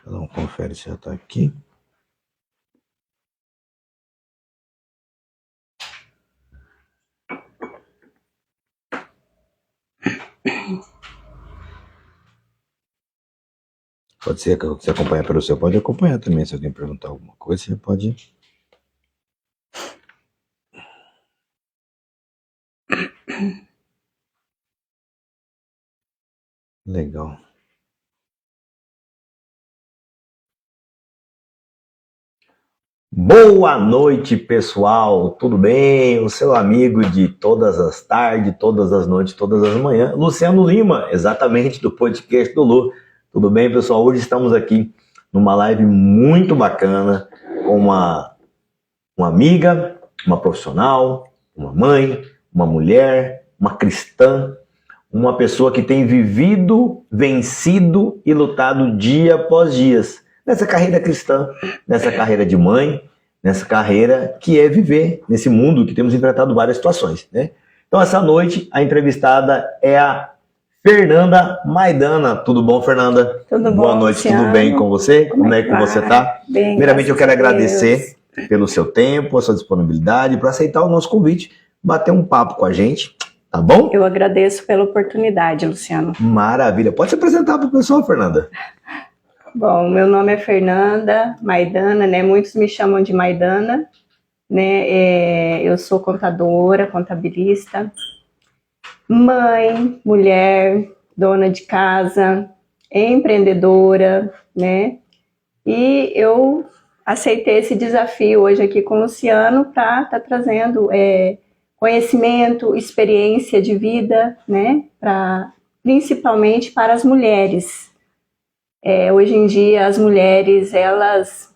Deixa eu dar um confere se já tá aqui. Pode ser que você acompanhar pelo seu, pode acompanhar também. Se alguém perguntar alguma coisa, você pode. Legal. Boa noite, pessoal. Tudo bem? O seu amigo de todas as tardes, todas as noites, todas as manhãs, Luciano Lima, exatamente do podcast do Lu. Tudo bem, pessoal? Hoje estamos aqui numa live muito bacana com uma amiga, uma profissional, uma mãe, uma mulher, uma cristã, uma pessoa que tem vivido, vencido e lutado dia após dia nessa carreira cristã, nessa carreira de mãe, nessa carreira que é viver nesse mundo que temos enfrentado várias situações, né? Então, essa noite, a entrevistada é a Fernanda Maidana. Tudo bom, Fernanda? Tudo bom, boa noite, Luciano. Tudo bem com você? Como é que você está? Bem, primeiramente, eu quero agradecer pelo seu tempo, a sua disponibilidade, para aceitar o nosso convite, bater um papo com a gente, tá bom? Eu agradeço pela oportunidade, Luciano. Maravilha. Pode se apresentar para o pessoal, Fernanda. Bom, meu nome é Fernanda Maidana, né? Muitos me chamam de Maidana, né? Eu sou contadora, contabilista, mãe, mulher, dona de casa, empreendedora, né? E eu aceitei esse desafio hoje aqui com o Luciano para estar trazendo conhecimento, experiência de vida, né? Principalmente para as mulheres. Hoje em dia as mulheres elas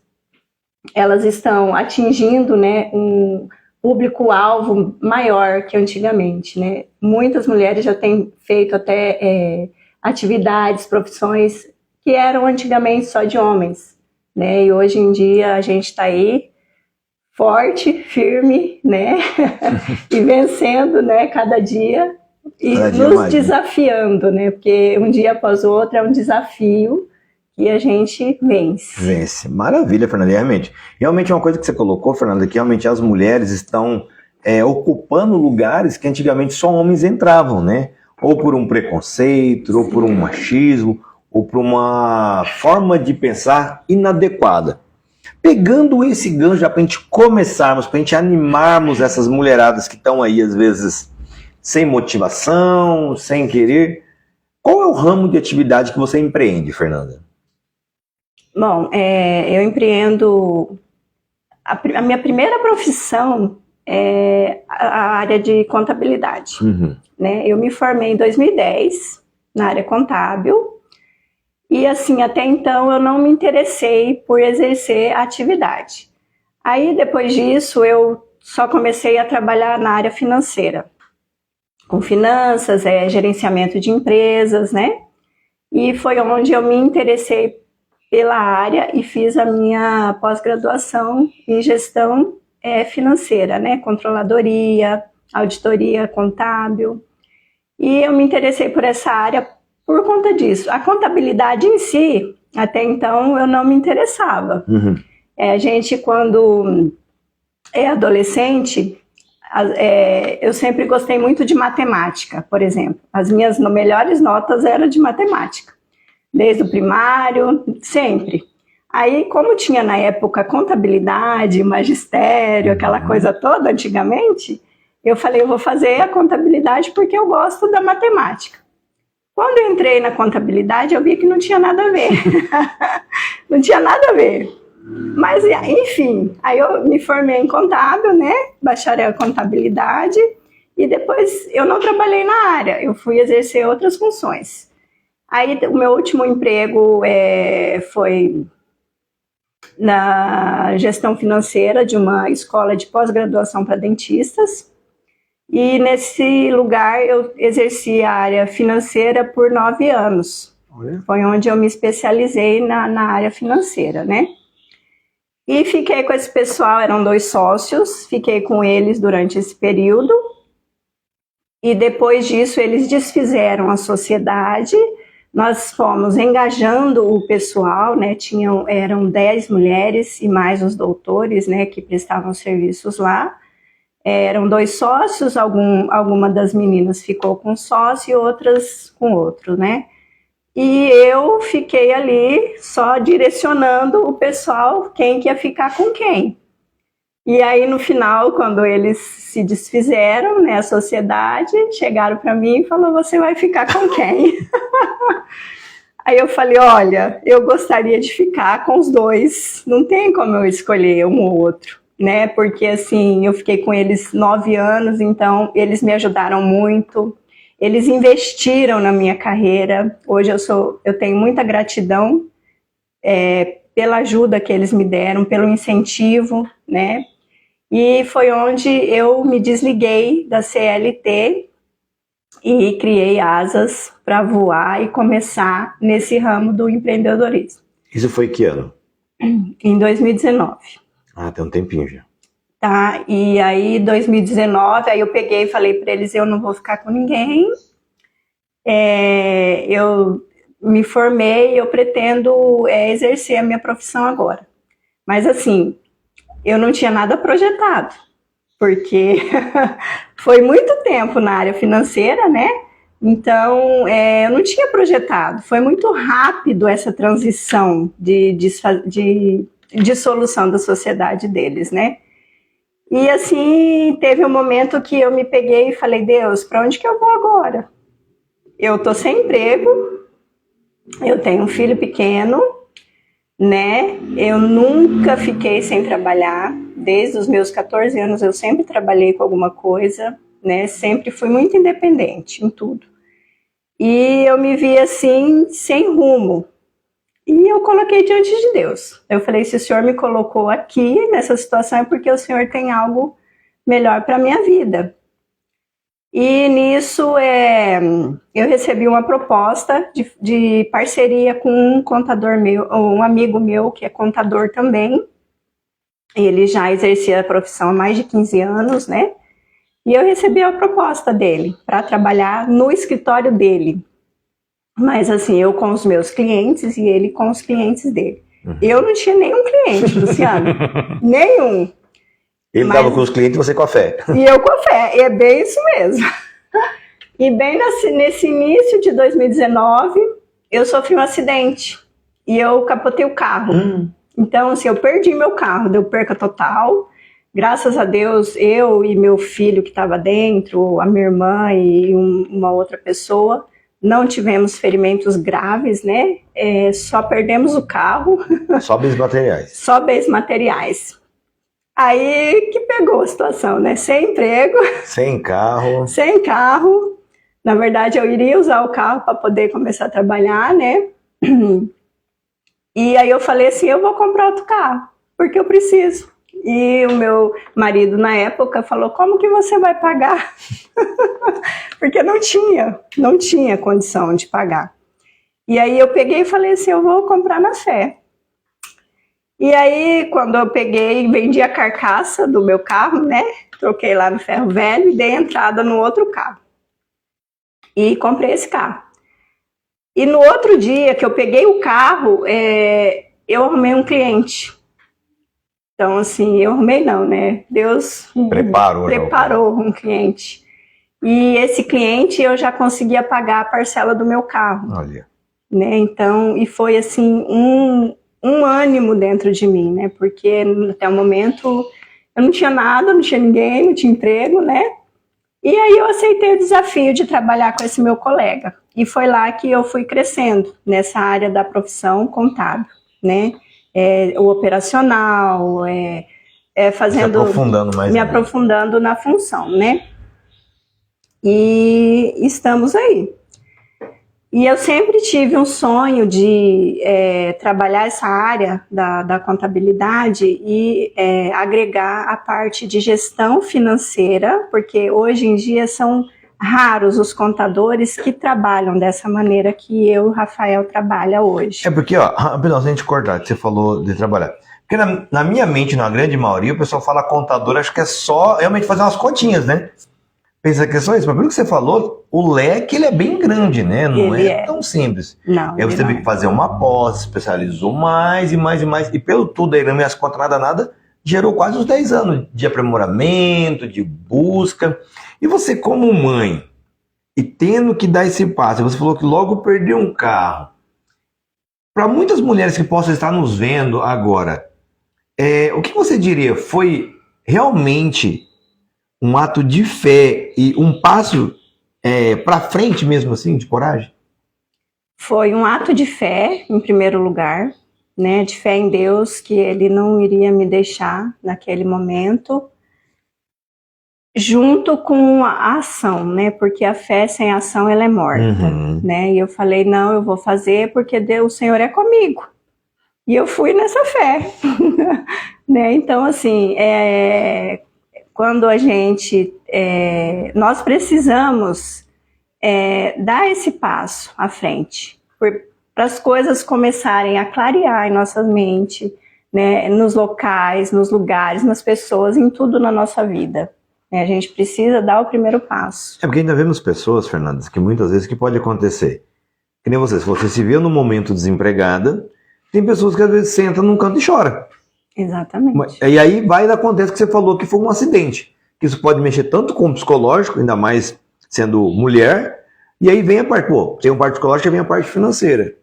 estão atingindo, né, um público-alvo maior que antigamente, né? Muitas mulheres já têm feito até atividades, profissões que eram antigamente só de homens, né? E hoje em dia a gente está aí forte, firme, né? E vencendo, né, cada dia e nos desafiando, né? Porque um dia após o outro é um desafio e a gente vence. Vence. Maravilha, Fernanda. Realmente é uma coisa que você colocou, Fernanda, que realmente as mulheres estão ocupando lugares que antigamente só homens entravam, né? Ou por um preconceito, ou por um machismo, ou por uma forma de pensar inadequada. Pegando esse gancho já para a gente começarmos, para a gente animarmos essas mulheradas que estão aí, às vezes, sem motivação, sem querer, qual é o ramo de atividade que você empreende, Fernanda? Bom, eu empreendo... A minha primeira profissão é a área de contabilidade. Né? Eu me formei em 2010 na área contábil e, assim, até então eu não me interessei por exercer a atividade. Aí, depois disso, eu só comecei a trabalhar na área financeira, com finanças, gerenciamento de empresas, né? E foi onde eu me interessei pela área e fiz a minha pós-graduação em gestão financeira, né? Controladoria, auditoria contábil. E eu me interessei por essa área por conta disso. A contabilidade em si, até então, eu não me interessava. A gente, quando é adolescente, eu sempre gostei muito de matemática, por exemplo. As minhas melhores notas eram de matemática. Desde o primário, sempre. Aí, como tinha na época contabilidade, magistério, aquela coisa toda antigamente, eu falei, eu vou fazer a contabilidade porque eu gosto da matemática. Quando eu entrei na contabilidade, eu vi que não tinha nada a ver. Não tinha nada a ver. Mas, enfim, aí eu me formei em contábil, né? Bacharel em contabilidade, e depois eu não trabalhei na área, eu fui exercer outras funções. Aí o meu último emprego foi na gestão financeira de uma escola de pós-graduação para dentistas. E nesse lugar eu exerci a área financeira por 9 anos. Foi onde eu me especializei na área financeira, né? E fiquei com esse pessoal, eram 2 sócios, fiquei com eles durante esse período. E depois disso eles desfizeram a sociedade, nós fomos engajando o pessoal, né? Eram 10 mulheres e mais os doutores, né, que prestavam serviços lá. Eram 2 sócios, alguma das meninas ficou com sócio e outras com outro, né? E eu fiquei ali só direcionando o pessoal, quem que ia ficar com quem. E aí, no final, quando eles se desfizeram, né, a sociedade, chegaram para mim e falaram, você vai ficar com quem? Aí eu falei, olha, eu gostaria de ficar com os 2, não tem como eu escolher um ou outro, né? Porque, assim, eu fiquei com eles 9 anos, então eles me ajudaram muito, eles investiram na minha carreira. Hoje eu tenho muita gratidão pela ajuda que eles me deram, pelo incentivo, né? E foi onde eu me desliguei da CLT e criei asas para voar e começar nesse ramo do empreendedorismo. Isso foi que ano? Em 2019. Ah, tem um tempinho já. Tá, e aí 2019, aí eu peguei e falei para eles, eu não vou ficar com ninguém, eu me formei, eu pretendo exercer a minha profissão agora. Mas assim, eu não tinha nada projetado, porque foi muito tempo na área financeira, né? Então, eu não tinha projetado. Foi muito rápido essa transição de dissolução da sociedade deles, né? E assim, teve um momento que eu me peguei e falei, Deus, para onde que eu vou agora? Eu tô sem emprego, eu tenho um filho pequeno, né? Eu nunca fiquei sem trabalhar. Desde os meus 14 anos eu sempre trabalhei com alguma coisa, né? Sempre fui muito independente em tudo. E eu me vi assim, sem rumo. E eu coloquei diante de Deus. Eu falei, se o Senhor me colocou aqui nessa situação é porque o Senhor tem algo melhor para a minha vida. E nisso eu recebi uma proposta de parceria com um contador meu, um amigo meu que é contador também. Ele já exercia a profissão há mais de 15 anos, né? E eu recebi a proposta dele para trabalhar no escritório dele. Mas assim, eu com os meus clientes e ele com os clientes dele. Eu não tinha nenhum cliente, Luciano. Nenhum. Ele estava com os clientes e você com a fé. E eu com a fé, é bem isso mesmo. E bem nesse início de 2019, eu sofri um acidente e eu capotei o carro. Então, assim, eu perdi meu carro, deu perca total. Graças a Deus, eu e meu filho que estava dentro, a minha irmã e uma outra pessoa, não tivemos ferimentos graves, né? Só perdemos o carro. Só bens materiais. Só bens materiais. Aí que pegou a situação, né? Sem emprego. Sem carro. Sem carro. Na verdade, eu iria usar o carro para poder começar a trabalhar, né? E aí eu falei assim, eu vou comprar outro carro, porque eu preciso. E o meu marido, na época, falou, como que você vai pagar? Porque não tinha condição de pagar. E aí eu peguei e falei assim, eu vou comprar na fé. E aí, quando eu peguei e vendi a carcaça do meu carro, né? Troquei lá no ferro velho e dei entrada no outro carro. E comprei esse carro. E no outro dia que eu peguei o carro, eu arrumei um cliente. Então, assim, eu arrumei não, né? Deus preparou um cliente. E esse cliente eu já conseguia pagar a parcela do meu carro. Olha. Né? Então, e foi assim, um ânimo dentro de mim, né? Porque até o momento eu não tinha nada, não tinha ninguém, não tinha emprego, né? E aí eu aceitei o desafio de trabalhar com esse meu colega. E foi lá que eu fui crescendo nessa área da profissão contábil, né? O operacional, fazendo, me aprofundando na função, né? E estamos aí. E eu sempre tive um sonho de trabalhar essa área da contabilidade e agregar a parte de gestão financeira, porque hoje em dia são raros os contadores que trabalham dessa maneira que eu, Rafael, trabalha hoje. Porque, rapidão, se a gente cortar, que você falou de trabalhar. Porque na minha mente, na grande maioria, o pessoal fala contador, acho que é só realmente fazer umas continhas, né? pensa que é só isso, mas pelo que você falou, o leque ele é bem grande, né? Não Ele tão simples. Não, Aí você teve que fazer uma pós, especializou mais e mais e mais, e pelo tudo aí, não me as contas nada, gerou quase uns 10 anos de aprimoramento, de busca. E você como mãe, e tendo que dar esse passo, você falou que logo perdeu um carro. Para muitas mulheres que possam estar nos vendo agora, o que você diria? Foi realmente um ato de fé e um passo para frente mesmo assim, de coragem? Foi um ato de fé, em primeiro lugar, né? De fé em Deus, que Ele não iria me deixar naquele momento, junto com a ação, né? Porque a fé sem ação, ela é morta, né? E eu falei, não, eu vou fazer porque Deus, o Senhor é comigo. E eu fui nessa fé, né? Então, assim, quando a gente, nós precisamos dar esse passo à frente, para as coisas começarem a clarear em nossa mente, né? Nos locais, nos lugares, nas pessoas, em tudo na nossa vida. A gente precisa dar o primeiro passo. Porque ainda vemos pessoas, Fernandes, que muitas vezes que pode acontecer. Que nem você, se você se vê no momento desempregada, tem pessoas que às vezes sentam num canto e choram. Exatamente. E aí acontece que você falou que foi um acidente. Que isso pode mexer tanto com o psicológico, ainda mais sendo mulher, e aí vem a parte, tem uma parte psicológica e vem a parte financeira.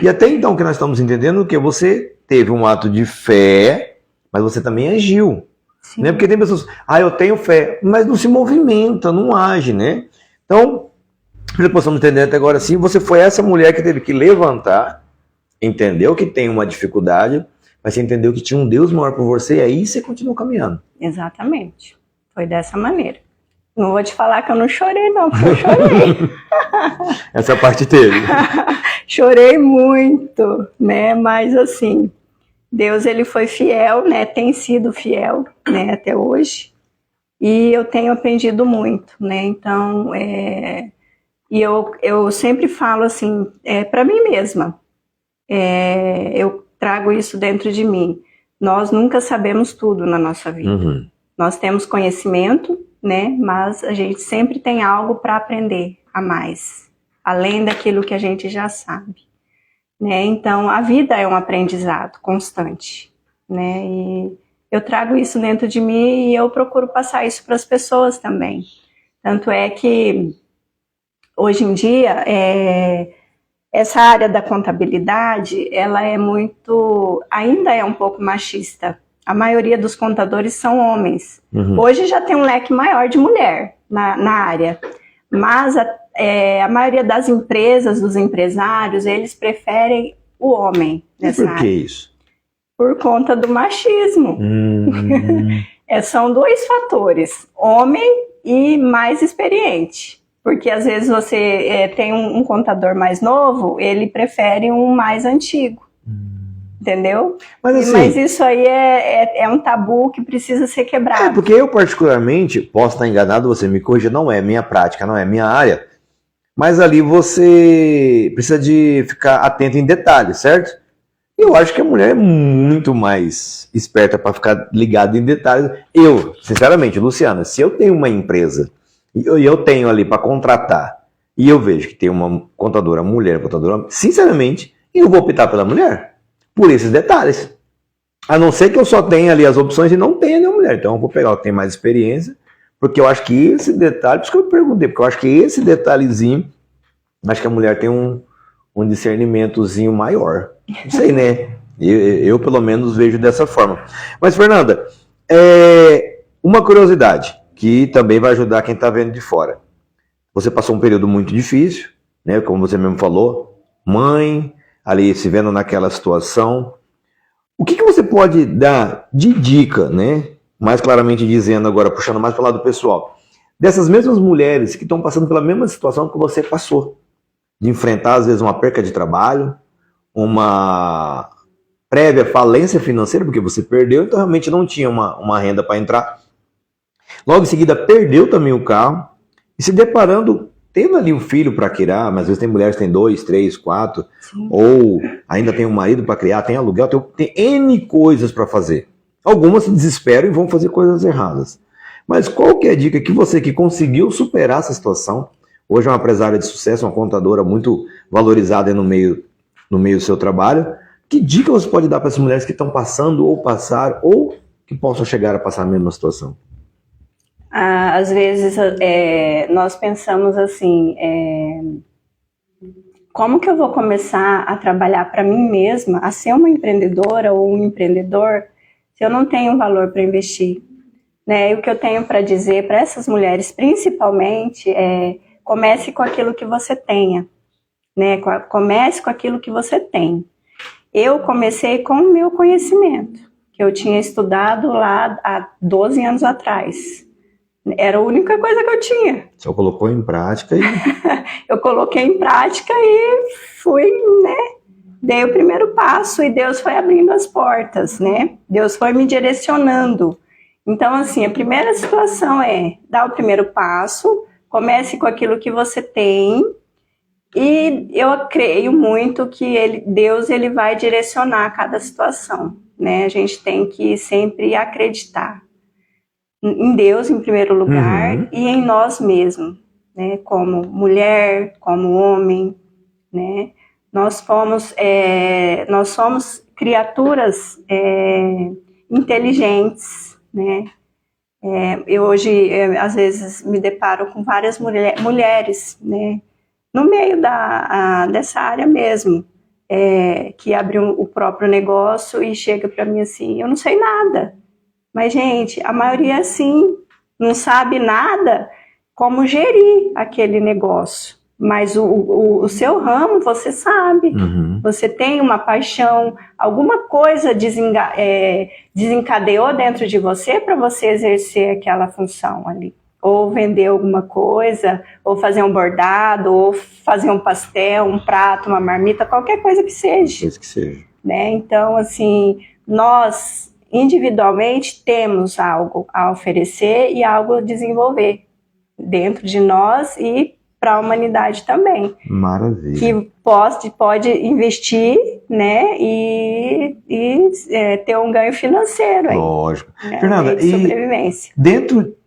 E até então que nós estamos entendendo que você teve um ato de fé, mas você também agiu. Né? Porque tem pessoas, eu tenho fé, mas não se movimenta, não age, né? Então, para possamos entender até agora sim, você foi essa mulher que teve que levantar, entendeu que tem uma dificuldade, mas você entendeu que tinha um Deus maior por você e aí você continuou caminhando. Exatamente. Foi dessa maneira. Não vou te falar que eu não chorei, não, porque eu chorei. Essa parte teve. Chorei muito, né? Mas assim, Deus, ele foi fiel, né? Tem sido fiel, né? Até hoje. E eu tenho aprendido muito, né? Então, e eu sempre falo assim, para mim mesma, eu trago isso dentro de mim. Nós nunca sabemos tudo na nossa vida. Nós temos conhecimento, né? Mas a gente sempre tem algo para aprender a mais, além daquilo que a gente já sabe. Né? Então, a vida é um aprendizado constante, né? E eu trago isso dentro de mim e eu procuro passar isso para as pessoas também. Tanto é que, hoje em dia, essa área da contabilidade, ela ainda é um pouco machista. A maioria dos contadores são homens. Hoje já tem um leque maior de mulher na área, mas a maioria das empresas, dos empresários, eles preferem o homem nessa área. Por que isso? Por conta do machismo. São dois fatores, homem e mais experiente. Porque às vezes você tem um contador mais novo, ele prefere um mais antigo. Entendeu? Mas isso aí é um tabu que precisa ser quebrado. Porque eu particularmente, posso estar enganado, você me corrija, não é minha prática, não é minha área, mas ali você precisa de ficar atento em detalhes, certo? Eu acho que a mulher é muito mais esperta para ficar ligada em detalhes. Eu, sinceramente, Luciana, se eu tenho uma empresa e eu tenho ali para contratar e eu vejo que tem uma contadora mulher, sinceramente, eu vou optar pela mulher. Por esses detalhes. A não ser que eu só tenha ali as opções e não tenha nenhuma mulher. Então eu vou pegar o que tem mais experiência, porque eu acho que esse detalhe, por isso que eu perguntei, porque eu acho que esse detalhezinho, acho que a mulher tem um discernimentozinho maior. Não sei, né? Eu pelo menos vejo dessa forma. Mas, Fernanda, uma curiosidade, que também vai ajudar quem está vendo de fora. Você passou um período muito difícil, né? Como você mesmo falou, mãe, ali se vendo naquela situação. O que você pode dar de dica, né? Mais claramente dizendo agora, puxando mais para o lado pessoal, dessas mesmas mulheres que estão passando pela mesma situação que você passou, de enfrentar às vezes uma perca de trabalho, uma prévia falência financeira, porque você perdeu, então realmente não tinha uma renda para entrar. Logo em seguida perdeu também o carro, e se deparando, tendo ali um filho para criar, mas às vezes tem mulheres que têm 2, 3, 4, ou ainda tem um marido para criar, tem aluguel, tem N coisas para fazer. Algumas se desesperam e vão fazer coisas erradas. Mas qual que é a dica que você que conseguiu superar essa situação, hoje é uma empresária de sucesso, uma contadora muito valorizada no meio do seu trabalho, que dica você pode dar para essas mulheres que estão passando ou passaram, ou que possam chegar a passar a mesma situação? Às vezes nós pensamos assim, como que eu vou começar a trabalhar para mim mesma, a ser uma empreendedora ou um empreendedor, se eu não tenho valor para investir? Né? E o que eu tenho para dizer para essas mulheres, principalmente, comece com aquilo que você tenha. Né? Comece com aquilo que você tem. Eu comecei com o meu conhecimento, que eu tinha estudado lá há 12 anos atrás. Era a única coisa que eu tinha. Só colocou em prática e... Eu coloquei em prática e fui, né? Dei o primeiro passo e Deus foi abrindo as portas, né? Deus foi me direcionando. Então, assim, a primeira situação é dar o primeiro passo, comece com aquilo que você tem e eu creio muito que Deus vai direcionar cada situação, né? A gente tem que sempre acreditar em Deus em primeiro lugar e em nós mesmos, né? Como mulher, como homem, né? Nós somos criaturas inteligentes, né? Eu hoje, às vezes, me deparo com várias mulheres, né? No meio dessa área mesmo, que abriu o próprio negócio e chega para mim assim, eu não sei nada. Mas, gente, a maioria, assim, não sabe nada como gerir aquele negócio. Mas o seu ramo, você sabe. Você tem uma paixão, alguma coisa desencadeou dentro de você para você exercer aquela função ali. Ou vender alguma coisa, ou fazer um bordado, ou fazer um pastel, um prato, uma marmita, qualquer coisa que seja. Né? Então, assim, nós... individualmente temos algo a oferecer e algo a desenvolver dentro de nós e para a humanidade também. Maravilha. Que pode investir, né, e ter um ganho financeiro aí. Lógico. Né, Fernanda, de sobrevivência. E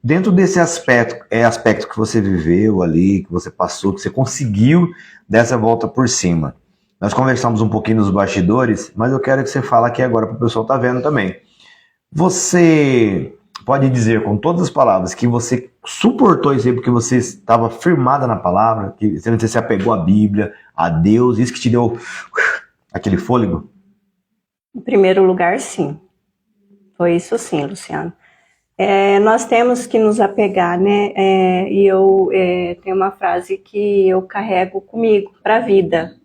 dentro desse aspecto que você viveu ali, que você passou, que você conseguiu dessa volta por cima, nós conversamos um pouquinho nos bastidores, mas eu quero que você fale aqui agora para o pessoal estar vendo também. Você pode dizer com todas as palavras que você suportou isso aí porque você estava firmada na palavra, que você se apegou à Bíblia, a Deus, isso que te deu aquele fôlego? Em primeiro lugar, sim. Foi isso sim, Luciano. Nós temos que nos apegar, né? E eu tenho uma frase que eu carrego comigo para a vida,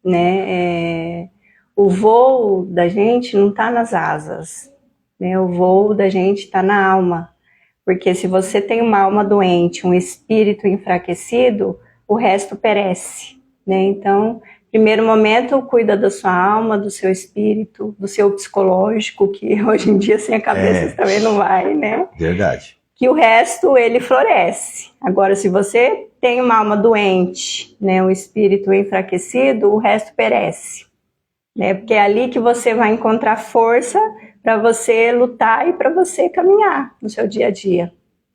né? O voo da gente não está nas asas. O voo da gente está na alma, porque se você tem uma alma doente, um espírito enfraquecido, o resto perece, né? Então, primeiro momento, cuida da sua alma, do seu espírito, do seu psicológico, que hoje em dia sem a cabeça também não vai, né? Verdade. Que o resto, ele floresce. Agora, se você tem uma alma doente, né, um espírito enfraquecido, o resto perece, né? Porque é ali que você vai encontrar força para você lutar e para você caminhar no seu dia a dia.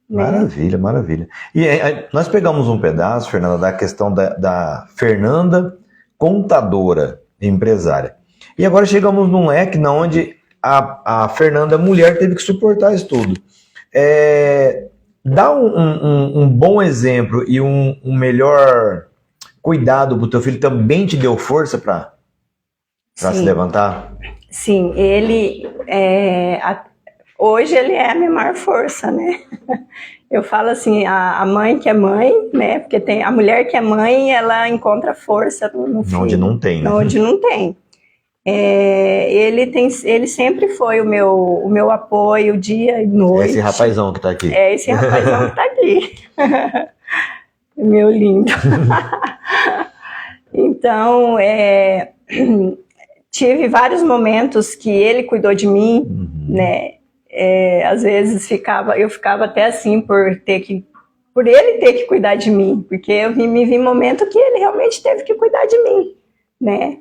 Né? Maravilha, maravilha. E nós pegamos um pedaço, Fernanda, da questão da Fernanda, contadora, empresária. E agora chegamos num leque onde a Fernanda, mulher, teve que suportar isso tudo. Dá um bom exemplo e um melhor cuidado para o teu filho, também te deu força para se levantar? Sim, ele hoje ele é a minha maior força, né? Eu falo assim, a mãe que é mãe, né? Porque tem a mulher que é mãe, ela encontra força no filho. Onde não tem, né? Onde não tem. Ele sempre foi o meu apoio dia e noite. Esse rapazão que tá aqui. Esse rapazão que tá aqui. Meu lindo. Então, tive vários momentos que ele cuidou de mim, né? Às vezes eu ficava até assim por ele ter que cuidar de mim, porque eu me vi um momento que ele realmente teve que cuidar de mim, né?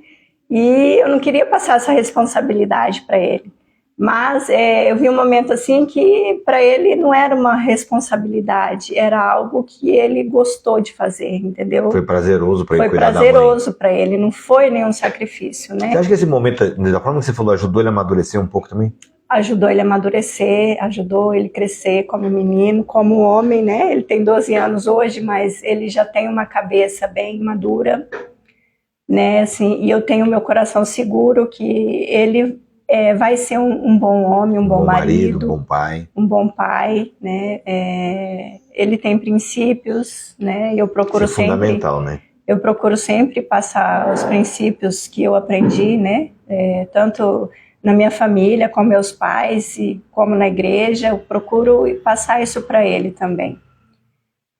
E eu não queria passar essa responsabilidade para ele. Mas eu vi um momento assim que para ele não era uma responsabilidade, era algo que ele gostou de fazer, entendeu? Foi prazeroso para ele cuidar da mãe. Foi prazeroso para ele, não foi nenhum sacrifício, né? Você acha que esse momento, da forma que você falou, ajudou ele a amadurecer um pouco também? Ajudou ele a amadurecer, ajudou ele a crescer como menino, como homem, né? Ele tem 12 anos hoje, mas ele já tem uma cabeça bem madura, né? Assim, e eu tenho meu coração seguro que ele vai ser um bom homem, um bom marido, um bom pai, né? Ele tem princípios, né? Eu procuro Isso é fundamental, né? Eu procuro sempre passar os princípios que eu aprendi, né? Tanto na minha família, com meus pais e como na igreja, eu procuro passar isso para ele também,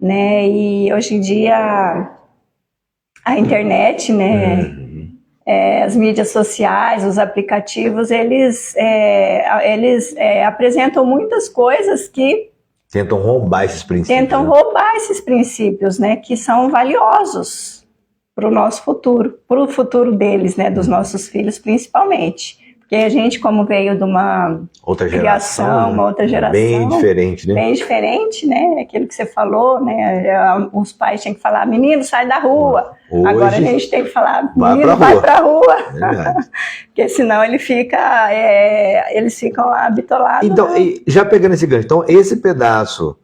né? E hoje em dia a internet, né? As mídias sociais, os aplicativos, eles apresentam muitas coisas que tentam roubar esses princípios. Tentam roubar esses princípios, né? Que são valiosos para o nosso futuro, para o futuro deles, né? Dos nossos filhos, principalmente. Porque a gente, como veio de uma outra criação, uma outra geração. Bem diferente, né? Bem diferente, né? Aquilo que você falou, né? Os pais tinham que falar, menino, sai da rua. Hoje, agora a gente tem que falar, menino, vai pra rua. Porque senão eles ficam lá bitolados. Então, já pegando esse gancho, então esse pedaço,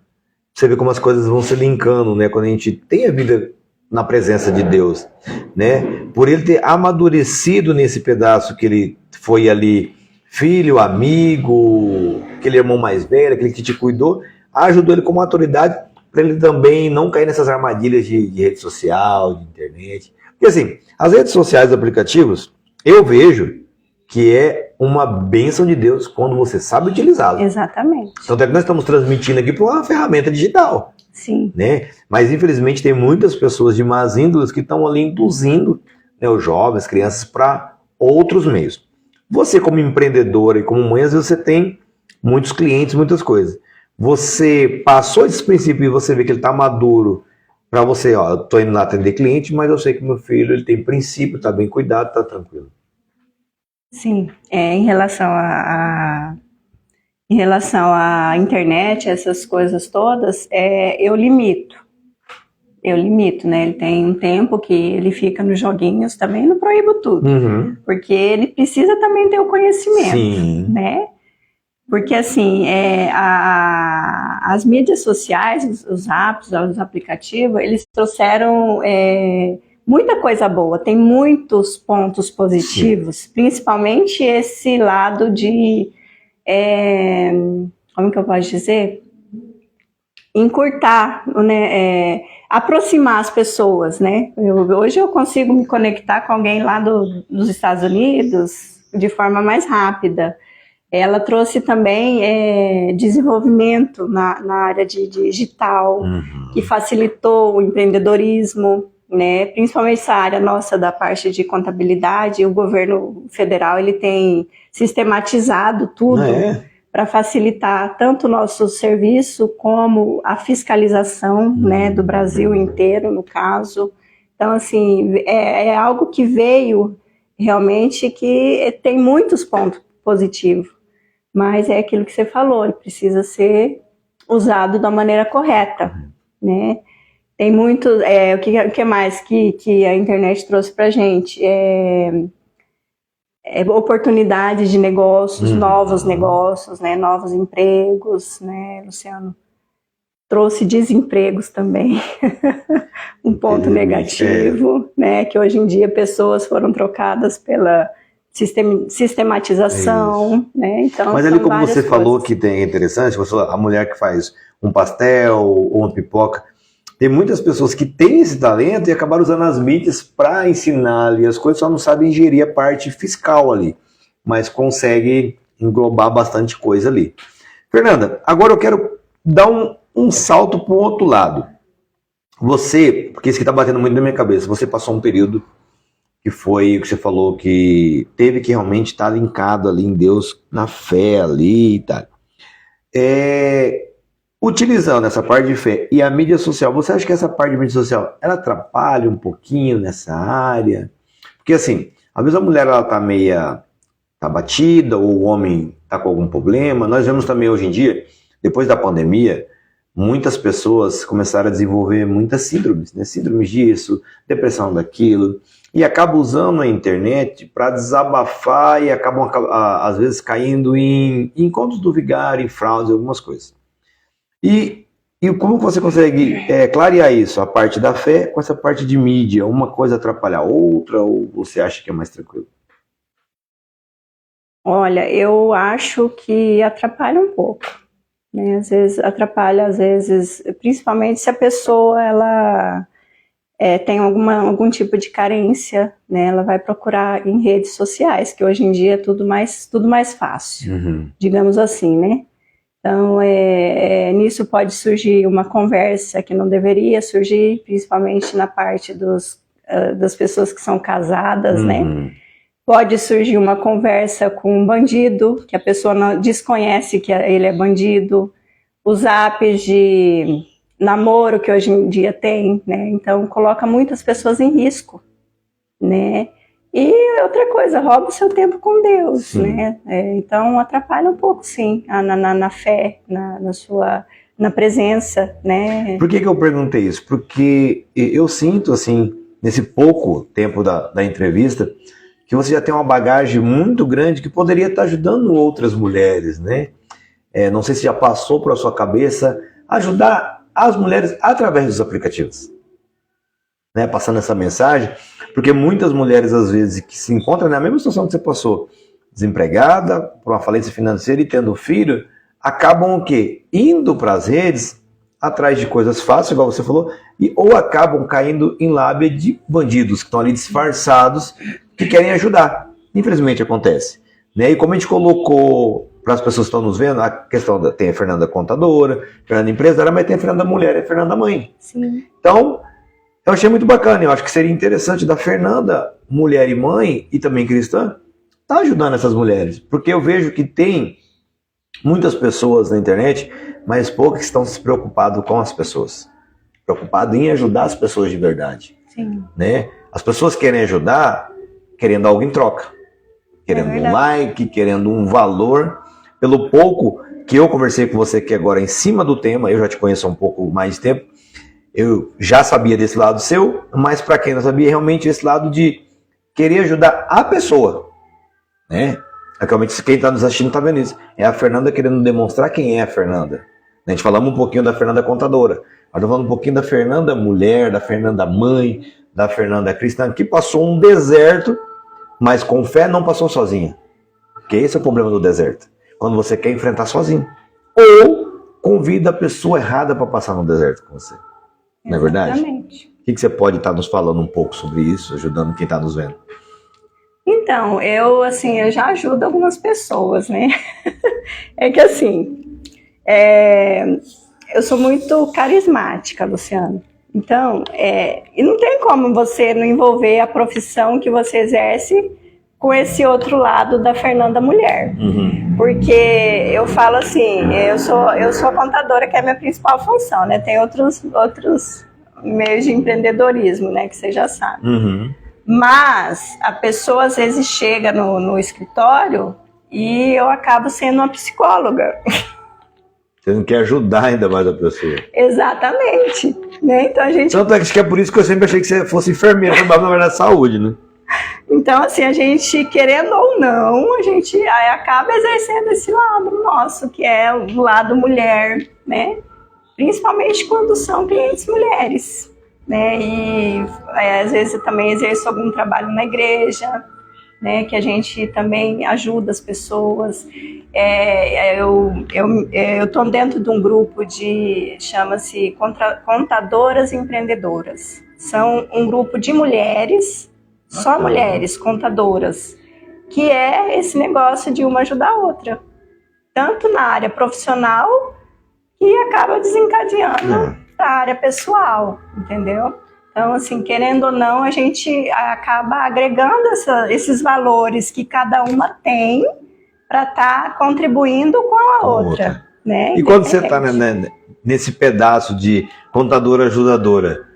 você vê como as coisas vão se linkando, né? Quando a gente tem a vida na presença de Deus, né? Por ele ter amadurecido nesse pedaço que ele foi ali, filho, amigo, aquele irmão mais velho, aquele que te cuidou, ajudou ele como autoridade para ele também não cair nessas armadilhas de rede social, de internet. Porque assim, as redes sociais e aplicativos, eu vejo que é uma bênção de Deus quando você sabe utilizá-lo. Exatamente. Então até que nós estamos transmitindo aqui para uma ferramenta digital. Sim. Né? Mas infelizmente tem muitas pessoas de más índoles que estão ali induzindo, né, os jovens, crianças para outros meios. Você como empreendedora e como mãe, às vezes você tem muitos clientes, muitas coisas. Você passou esse princípio e você vê que ele está maduro para você, ó, eu estou indo lá atender cliente, mas eu sei que meu filho ele tem princípio, está bem cuidado, está tranquilo. Sim, em relação à internet, essas coisas todas, eu limito, né? Ele tem um tempo que ele fica nos joguinhos, também não proíbo tudo, porque ele precisa também ter o conhecimento, sim, né? Porque assim, as mídias sociais, os apps, os aplicativos, eles trouxeram muita coisa boa, tem muitos pontos positivos, sim, principalmente esse lado de, como que eu posso dizer? Encurtar, né? Aproximar as pessoas, né? Hoje eu consigo me conectar com alguém lá dos Estados Unidos de forma mais rápida. Ela trouxe também desenvolvimento na área de digital, que facilitou o empreendedorismo, né? Principalmente essa área nossa da parte de contabilidade. O governo federal ele tem sistematizado tudo para facilitar tanto o nosso serviço como a fiscalização, né, do Brasil inteiro, no caso. Então, assim, é algo que veio realmente que tem muitos pontos positivos. Mas é aquilo que você falou, ele precisa ser usado da maneira correta, né? Tem muito, o que mais que a internet trouxe pra gente? Oportunidades de negócios, novos negócios, né? Novos empregos, né, Luciano? Trouxe desempregos também, um ponto negativo, né? Que hoje em dia pessoas foram trocadas pela sistematização, né? Então, mas ali como você coisas. falou que é interessante, você falou, a mulher que faz um pastel ou uma pipoca, tem muitas pessoas que têm esse talento e acabaram usando as mídias para ensinar ali as coisas, só não sabem gerir a parte fiscal ali, mas consegue englobar bastante coisa ali. Fernanda, agora eu quero dar um salto para o outro lado. Você, porque isso que está batendo muito na minha cabeça, você passou um período que foi o que você falou, que teve que realmente estar linkado ali em Deus, na fé ali e tal. Utilizando essa parte de fé e a mídia social, você acha que essa parte de mídia social, ela atrapalha um pouquinho nessa área? Porque assim, às vezes a mulher ela tá batida, ou o homem está com algum problema. Nós vemos também hoje em dia, depois da pandemia, muitas pessoas começaram a desenvolver muitas síndromes, né? Síndromes disso, depressão daquilo, e acabam usando a internet para desabafar e acabam, às vezes, caindo em encontros do vigário, em fraudes, algumas coisas. E como você consegue clarear isso, a parte da fé com essa parte de mídia? Uma coisa atrapalha a outra, ou você acha que é mais tranquilo? Olha, eu acho que atrapalha um pouco, né? Às vezes atrapalha, principalmente se a pessoa ela tem algum tipo de carência, né? Ela vai procurar em redes sociais, que hoje em dia é tudo mais fácil, digamos assim, né? Então, nisso pode surgir uma conversa que não deveria surgir, principalmente na parte das pessoas que são casadas, né? Pode surgir uma conversa com um bandido, que a pessoa não desconhece que ele é bandido. Os apps de namoro que hoje em dia tem, né? Então, coloca muitas pessoas em risco, né? E outra coisa, rouba o seu tempo com Deus, sim, né? Então atrapalha um pouco, sim, na fé, na presença, né? Por que eu perguntei isso? Porque eu sinto, assim, nesse pouco tempo da entrevista, que você já tem uma bagagem muito grande que poderia estar ajudando outras mulheres, né? Não sei se já passou por a sua cabeça ajudar as mulheres através dos aplicativos, né? Passando essa mensagem. Porque muitas mulheres, às vezes, que se encontram na mesma situação que você passou, desempregada, por uma falência financeira e tendo filho, acabam o quê? Indo para as redes, atrás de coisas fáceis, igual você falou, ou acabam caindo em lábia de bandidos que estão ali disfarçados, que querem ajudar. Infelizmente acontece, né? E como a gente colocou para as pessoas que estão nos vendo, a questão tem a Fernanda contadora, Fernanda empresária, mas tem a Fernanda mulher e a Fernanda mãe. Sim. Então, eu achei muito bacana, eu acho que seria interessante da Fernanda, mulher e mãe, e também cristã, tá ajudando essas mulheres. Porque eu vejo que tem muitas pessoas na internet, mas poucas estão se preocupando com as pessoas. Preocupado em ajudar as pessoas de verdade. Sim. Né? As pessoas querem ajudar, querendo algo em troca. Querendo um like, querendo um valor. Pelo pouco que eu conversei com você aqui agora em cima do tema, eu já te conheço há um pouco mais de tempo, eu já sabia desse lado seu, mas para quem não sabia, realmente esse lado de querer ajudar a pessoa, né? Realmente quem está nos assistindo está vendo isso. É a Fernanda querendo demonstrar quem é a Fernanda. A gente falamos um pouquinho da Fernanda contadora, mas falando um pouquinho da Fernanda mulher, da Fernanda mãe, da Fernanda cristã, que passou um deserto, mas com fé não passou sozinha. Porque esse é o problema do deserto. Quando você quer enfrentar sozinho. Ou convida a pessoa errada para passar no deserto com você. Não é verdade? Exatamente. O que você pode estar nos falando um pouco sobre isso, ajudando quem está nos vendo? Então, eu já ajudo algumas pessoas, né? É que eu sou muito carismática, Luciano. Então, e não tem como você não envolver a profissão que você exerce com esse outro lado da Fernanda mulher. Porque eu falo assim, eu sou contadora, que é a minha principal função, né? Tem outros meios de empreendedorismo, né? Que você já sabe. Mas a pessoa às vezes chega no escritório e eu acabo sendo uma psicóloga. Você não quer ajudar ainda mais a pessoa. Exatamente. Né? Então, Tanto é que é por isso que eu sempre achei que você fosse enfermeira, trabalhava na área da saúde, né? Então, assim, a gente, querendo ou não, a gente acaba exercendo esse lado nosso, que é o lado mulher, né? Principalmente quando são clientes mulheres, né? E às vezes eu também exerço algum trabalho na igreja, né? Que a gente também ajuda as pessoas. Eu estou dentro de um grupo chama-se Contadoras Empreendedoras. São um grupo de mulheres, só mulheres contadoras, que é esse negócio de uma ajudar a outra, tanto na área profissional que acaba desencadeando para a área pessoal, entendeu? Então, assim, querendo ou não, a gente acaba agregando esses valores que cada uma tem para estar contribuindo com a outra. Né? E quando você está nesse pedaço de contadora ajudadora,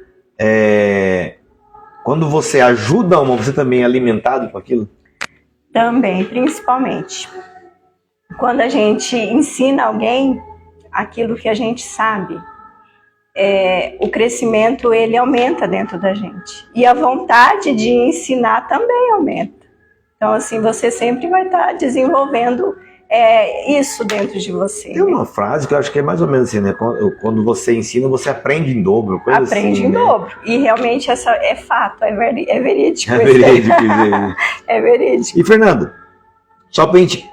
quando você ajuda uma, você também é alimentado com aquilo? Também, principalmente. quando a gente ensina alguém aquilo que a gente sabe, o crescimento ele aumenta dentro da gente. E a vontade de ensinar também aumenta. Então, assim, você sempre vai estar desenvolvendo isso dentro de você. Tem uma frase que eu acho que é mais ou menos assim, né? Quando você ensina, você aprende em dobro. Coisa aprende assim, em né? dobro. E realmente essa é fato, é verídico. É verídico, gente. É verídico. E, Fernando, só pra gente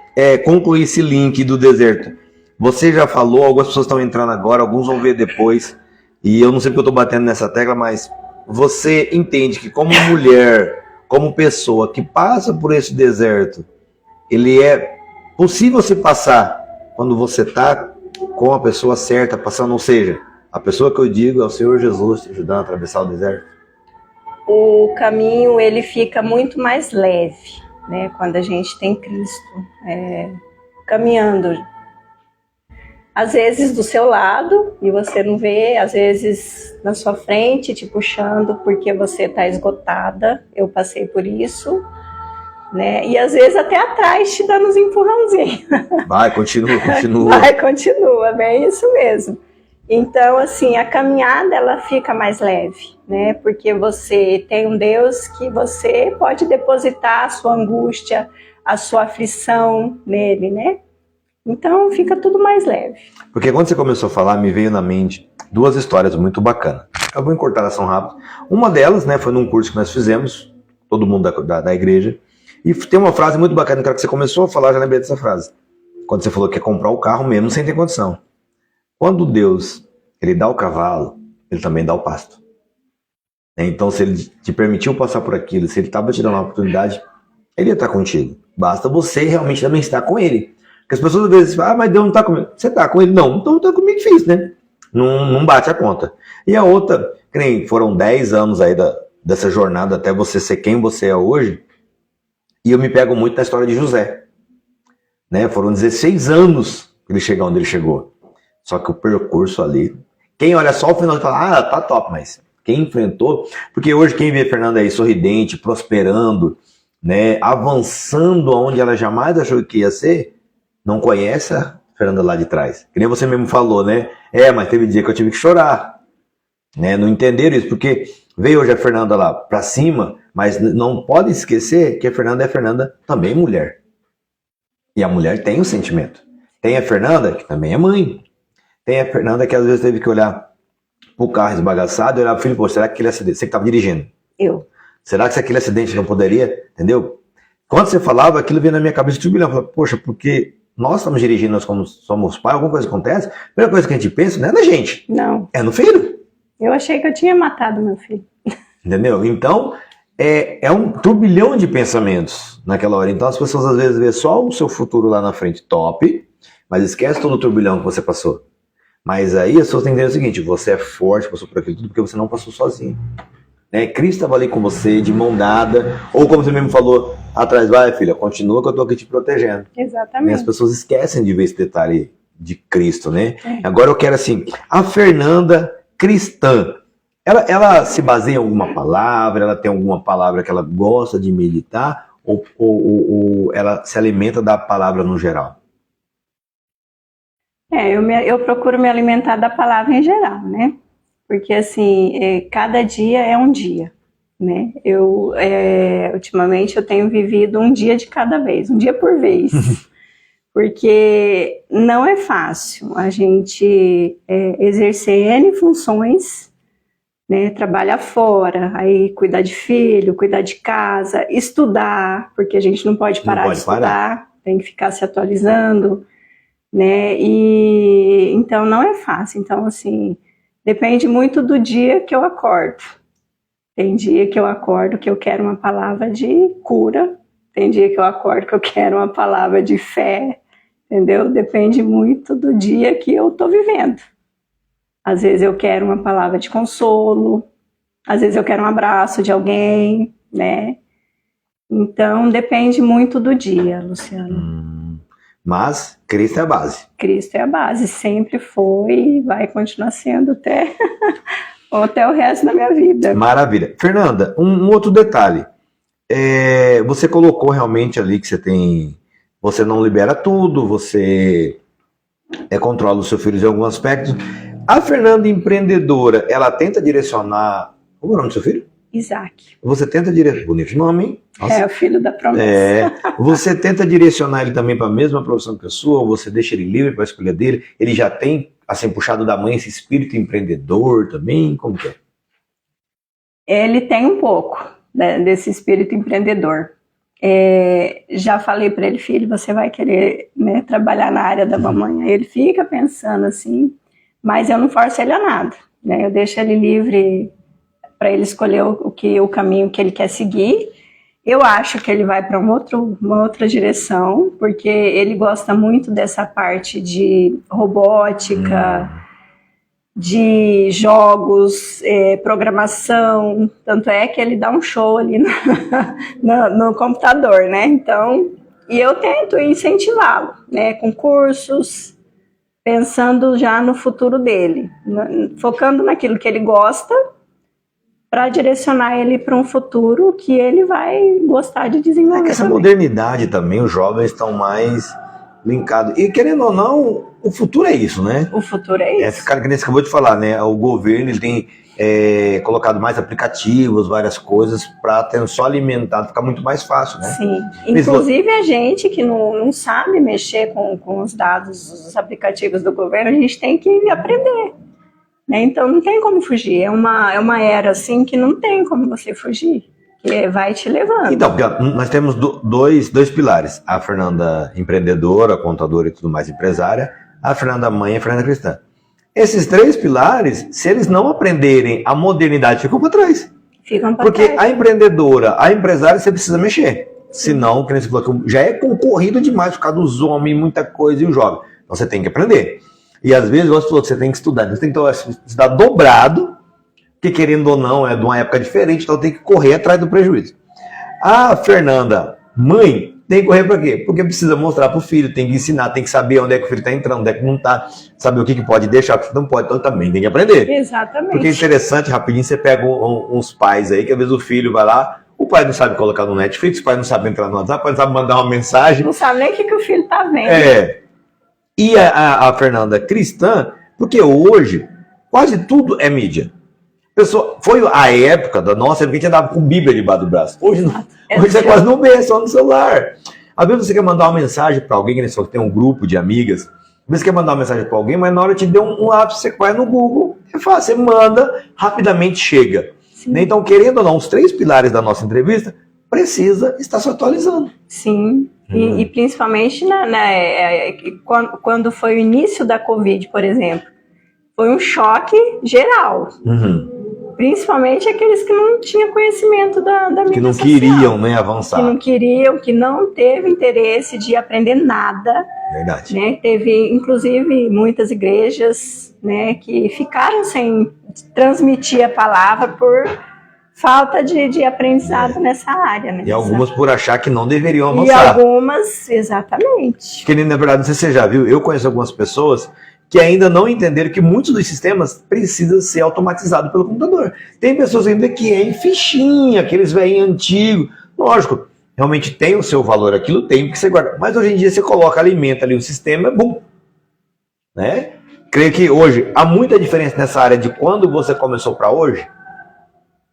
concluir esse link do deserto. Você já falou, algumas pessoas estão entrando agora, alguns vão ver depois. E eu não sei porque eu tô batendo nessa tecla, mas você entende que como mulher, como pessoa que passa por esse deserto, ele é possível se passar quando você está com a pessoa certa passando, ou seja, a pessoa que eu digo é o Senhor Jesus te ajudando a atravessar o deserto? O caminho ele fica muito mais leve, né? Quando a gente tem Cristo caminhando. Às vezes do seu lado e você não vê, às vezes na sua frente te puxando porque você está esgotada. Eu passei por isso. Né? E às vezes até atrás te dando uns empurrãozinhos. Vai, continua. Vai, continua, bem isso mesmo. Então, assim, a caminhada ela fica mais leve, né? Porque você tem um Deus que você pode depositar a sua angústia, a sua aflição nele, né? Então fica tudo mais leve. Porque quando você começou a falar, me veio na mente duas histórias muito bacanas. Eu vou encurtar elas são rápidas. Uma delas, né, foi num curso que nós fizemos, todo mundo da igreja. E tem uma frase muito bacana, que você começou a falar, já lembrei dessa frase. Quando você falou que ia comprar o carro mesmo sem ter condição. Quando Deus, ele dá o cavalo, ele também dá o pasto. Então, se ele te permitiu passar por aquilo, se ele estava te dando uma oportunidade, ele ia estar contigo. Basta você realmente também estar com ele. Porque as pessoas às vezes falam, mas Deus não está comigo. Você está com ele? Não, então está comigo, difícil, né? Não bate a conta. E a outra, que nem foram 10 anos aí dessa jornada até você ser quem você é hoje. E eu me pego muito na história de José. Né? Foram 16 anos que ele chegou onde ele chegou. Só que o percurso ali... Quem olha só o final fala, tá top, mas quem enfrentou... Porque hoje quem vê a Fernanda aí sorridente, prosperando, né? Avançando aonde ela jamais achou que ia ser, não conhece a Fernanda lá de trás. Que nem você mesmo falou, né? Mas teve dia que eu tive que chorar. Né? Não entenderam isso, porque veio hoje a Fernanda lá pra cima... Mas não pode esquecer que a Fernanda é a Fernanda também mulher. E a mulher tem um sentimento. Tem a Fernanda, que também é mãe. Tem a Fernanda que às vezes teve que olhar pro carro esbagaçado e olhar pro filho, pô, será que aquele acidente... Você que estava dirigindo. Eu. Será que aquele acidente não poderia? Entendeu? Quando você falava, aquilo veio na minha cabeça de turbilhão. Eu falava, poxa, porque nós estamos dirigindo, nós como somos pais, alguma coisa acontece, a primeira coisa que a gente pensa não é na gente. Não. É no filho. Eu achei que eu tinha matado meu filho. Entendeu? Então... É um turbilhão de pensamentos naquela hora. Então as pessoas às vezes vê só o seu futuro lá na frente, top, mas esquece todo o turbilhão que você passou. Mas aí as pessoas têm que entender o seguinte, você é forte, passou por aquilo tudo porque você não passou sozinho. Né? Cristo estava ali com você, de mão dada, ou como você mesmo falou atrás, vai filha, continua que eu estou aqui te protegendo. Exatamente. E as pessoas esquecem de ver esse detalhe de Cristo, né? Agora eu quero assim, a Fernanda cristã, ela se baseia em alguma palavra, ela tem alguma palavra que ela gosta de meditar, ou ela se alimenta da palavra no geral? Eu procuro me alimentar da palavra em geral, né? Porque assim, cada dia é um dia, né? Ultimamente eu tenho vivido um dia de cada vez, um dia por vez. Porque não é fácil a gente exercer N funções, né, trabalhar fora, aí cuidar de filho, cuidar de casa, estudar, porque a gente não pode parar de estudar, tem que ficar se atualizando, né, e então não é fácil. Então, assim, depende muito do dia que eu acordo. Tem dia que eu acordo que eu quero uma palavra de cura, tem dia que eu acordo que eu quero uma palavra de fé, entendeu? Depende muito do dia que eu tô vivendo. Às vezes eu quero uma palavra de consolo, às vezes eu quero um abraço de alguém, né? Então, depende muito do dia, Luciano. Mas Cristo é a base. Cristo é a base, sempre foi e vai continuar sendo até o resto da minha vida. Maravilha. Fernanda, um outro detalhe. Você colocou realmente ali que você tem você não libera tudo, você controla o seu filho em alguns aspectos. A Fernanda empreendedora, ela tenta direcionar... Como é o nome do seu filho? Isaac. Você tenta direcionar... Bonito nome, hein? Nossa. É o filho da promessa. Você tenta direcionar ele também para a mesma profissão que a sua, ou você deixa ele livre para a escolha dele? Ele já tem, assim, puxado da mãe esse espírito empreendedor também? Como que é? Ele tem um pouco, né, desse espírito empreendedor. Já falei para ele, filho, você vai querer, né, trabalhar na área da mamãe. Aí ele fica pensando assim, mas eu não forço ele a nada, né? Eu deixo ele livre para ele escolher o caminho que ele quer seguir. Eu acho que ele vai para uma outra direção, porque ele gosta muito dessa parte de robótica, de jogos, programação. Tanto é que ele dá um show ali no computador, né? Então, e eu tento incentivá-lo, né, com cursos, pensando já no futuro dele, focando naquilo que ele gosta, para direcionar ele para um futuro que ele vai gostar de desenvolver. É que essa modernidade também, os jovens estão mais linkados. E querendo ou não, o futuro é isso, né? O futuro é isso. Esse cara que você acabou de falar, né? O governo ele tem colocado mais aplicativos, várias coisas, para ter só alimentado, ficar muito mais fácil, né? Sim. Inclusive a gente que não sabe mexer com os dados, os aplicativos do governo, a gente tem que aprender. Então não tem como fugir, é uma era assim que não tem como você fugir, que vai te levando. Então, nós temos dois pilares, a Fernanda empreendedora, contadora e tudo mais, empresária, a Fernanda mãe e a Fernanda cristã. Esses 3 pilares, se eles não aprenderem a modernidade, ficam para trás. Ficam para Porque trás. a empreendedora, a empresária, você precisa mexer. Senão, que nem você falou, já é concorrido demais por causa dos homens, muita coisa e o jovem. Então você tem que aprender. E às vezes você falou que você tem que estudar. Você tem que estudar dobrado, que querendo ou não é de uma época diferente, então tem que correr atrás do prejuízo. A Fernanda, mãe, tem que correr para quê? Porque precisa mostrar para o filho, tem que ensinar, tem que saber onde é que o filho está entrando, onde é que não está, saber o que pode deixar, o que não pode, então também tem que aprender. Exatamente. Porque é interessante, rapidinho, você pega uns pais aí, que às vezes o filho vai lá, o pai não sabe colocar no Netflix, o pai não sabe entrar no WhatsApp, o pai não sabe mandar uma mensagem. Não sabe nem o que o filho está vendo. E a Fernanda cristã, porque hoje quase tudo é mídia. Pessoa, foi a época da nossa, que a gente andava com Bíblia debaixo do braço. Hoje não. Hoje você quase não vê, é só no celular. Às vezes você quer mandar uma mensagem para alguém, que tem um grupo de amigas, às vezes você quer mandar uma mensagem para alguém, mas na hora te deu um lápis, você vai no Google, é fácil, você manda, rapidamente chega. Sim. Então, querendo ou não, os 3 pilares da nossa entrevista, precisa estar se atualizando. Sim. E principalmente quando foi o início da Covid, por exemplo, foi um choque geral. Principalmente aqueles que não tinham conhecimento da mídia social. Que não queriam, né, avançar. Que não queriam, que não teve interesse de aprender nada. Verdade. Né? Teve, inclusive, muitas igrejas, né, que ficaram sem transmitir a palavra por falta de aprendizado nessa área. Né? E algumas por achar que não deveriam avançar. E algumas, exatamente. Que, na verdade, você já viu, eu conheço algumas pessoas que ainda não entenderam que muitos dos sistemas precisam ser automatizados pelo computador. Tem pessoas ainda que é em fichinha, aqueles velhinhos antigos. Lógico, realmente tem o seu valor, aquilo tem que você guarda. Mas hoje em dia você coloca, alimenta ali o sistema, bum. Né? Creio que hoje há muita diferença nessa área de quando você começou para hoje.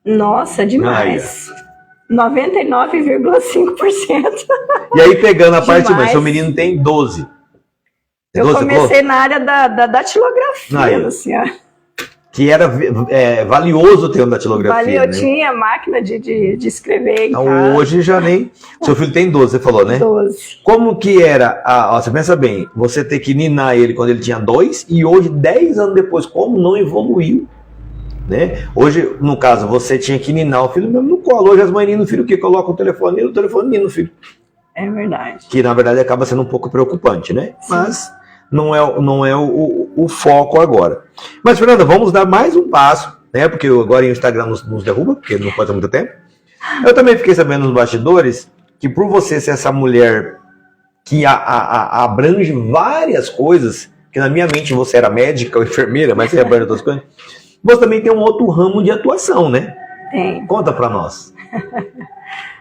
Nossa, demais. 99,5%. E aí pegando a parte mais, seu menino tem 12. Eu comecei na área da datilografia, Luciano. Que era valioso ter uma datilografia. Eu tinha máquina de escrever em casa. Hoje já nem... Seu filho tem 12, você falou, né? 12. Como que era... você pensa bem, você ter que ninar ele quando ele tinha 2 e hoje, 10 anos depois, como não evoluiu? Né? Hoje, no caso, você tinha que ninar o filho mesmo no colo. Hoje as mães ninam o filho, que colocam o telefone nina o filho. É verdade. Que na verdade acaba sendo um pouco preocupante, né? Sim. Mas não é o foco agora. Mas, Fernanda, vamos dar mais um passo, né? Porque agora o Instagram nos derruba, porque não pode ter muito tempo. Eu também fiquei sabendo nos bastidores que por você ser essa mulher que abrange várias coisas, que na minha mente você era médica ou enfermeira, mas você abrange outras coisas, você também tem um outro ramo de atuação, né? Tem. Conta pra nós.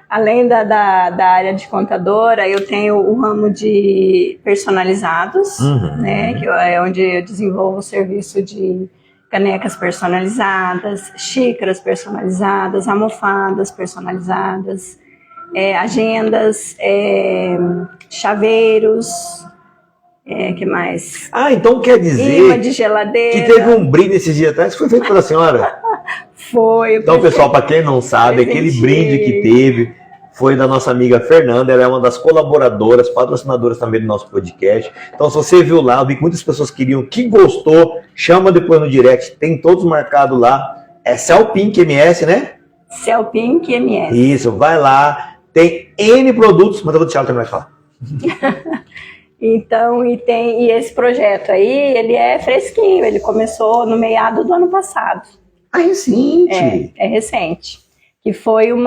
Além da área de contadora, eu tenho o ramo de personalizados, né, que é onde eu desenvolvo o serviço de canecas personalizadas, xícaras personalizadas, almofadas personalizadas, agendas, chaveiros, que mais? Então quer dizer imã de geladeira. que teve um brinde esses dias atrás que foi feito pela senhora? Foi. Então, pessoal, para quem não sabe, aquele brinde que teve foi da nossa amiga Fernanda. Ela é uma das colaboradoras, patrocinadoras também do nosso podcast. Então, se você viu lá, eu vi que muitas pessoas queriam, que gostou, chama depois no direct, tem todos marcados lá. É Celpink MS, né? Celpink MS. Isso, vai lá, tem N produtos, mas eu vou deixar ela terminar de falar. Então, e esse projeto aí, ele é fresquinho, ele começou no meado do ano passado. Recente. É recente. Que foi um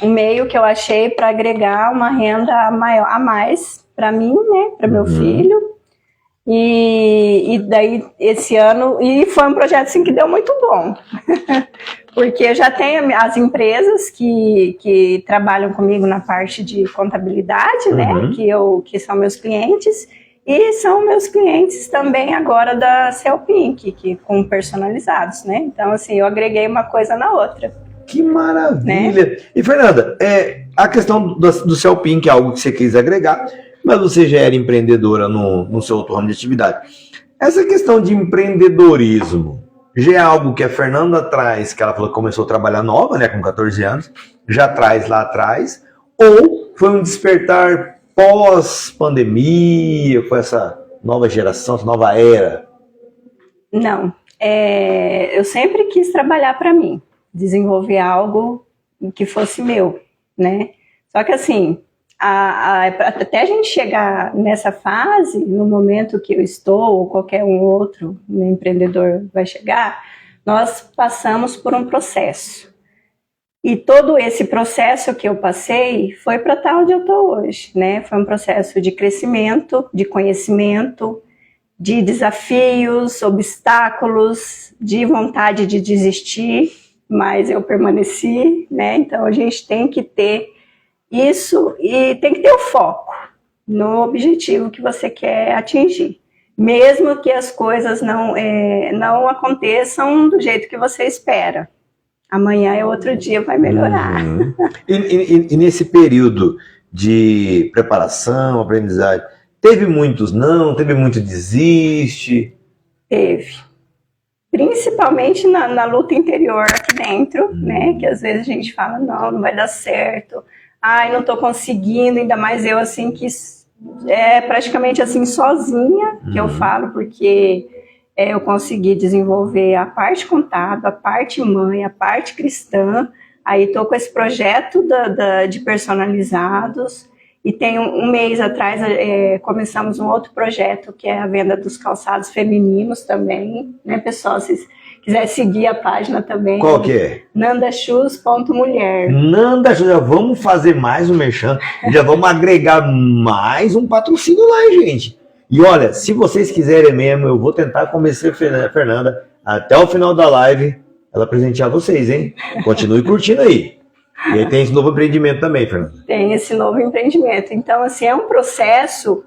meio que eu achei para agregar uma renda maior a mais para mim, né, para meu filho. E daí esse ano, e foi um projeto assim que deu muito bom. Porque eu já tenho as empresas que trabalham comigo na parte de contabilidade, né, que são meus clientes. E são meus clientes também agora da Celpink, que com personalizados, né? Então, assim, eu agreguei uma coisa na outra. Que maravilha! Né? E, Fernanda, a questão do Celpink é algo que você quis agregar, mas você já era empreendedora no seu outro ramo de atividade. Essa questão de empreendedorismo já é algo que a Fernanda traz, que ela falou que começou a trabalhar nova, né, com 14 anos, já traz lá atrás, ou foi um despertar pós-pandemia, com essa nova geração, essa nova era? Não. Eu sempre quis trabalhar para mim, desenvolver algo que fosse meu, né? Só que assim, até a gente chegar nessa fase, no momento que eu estou, ou qualquer um outro empreendedor vai chegar, nós passamos por um processo. E todo esse processo que eu passei foi para estar onde eu estou hoje, né? Foi um processo de crescimento, de conhecimento, de desafios, obstáculos, de vontade de desistir, mas eu permaneci, né? Então a gente tem que ter isso e tem que ter o foco no objetivo que você quer atingir. Mesmo que as coisas não aconteçam do jeito que você espera. Amanhã é outro dia, vai melhorar. E nesse período de preparação, aprendizagem, teve muitos não? Teve muito desiste? Teve. Principalmente na luta interior aqui dentro, né? Que às vezes a gente fala, não vai dar certo. Ai, não estou conseguindo, ainda mais eu assim que é praticamente assim sozinha que eu falo, porque eu consegui desenvolver a parte contábil, a parte mãe, a parte cristã. Aí estou com esse projeto de personalizados. E tem um mês atrás começamos um outro projeto, que é a venda dos calçados femininos também, né, pessoal? Se quiser seguir a página também. Qual que é? nandashoes.mulher. Nanda Shoes, já vamos fazer mais um merchan, já vamos agregar mais um patrocínio lá, gente. E olha, se vocês quiserem mesmo, eu vou tentar convencer a Fernanda até o final da live, ela presentear vocês, hein? Continue curtindo aí. E aí tem esse novo empreendimento também, Fernanda. Tem esse novo empreendimento. Então, assim, é um processo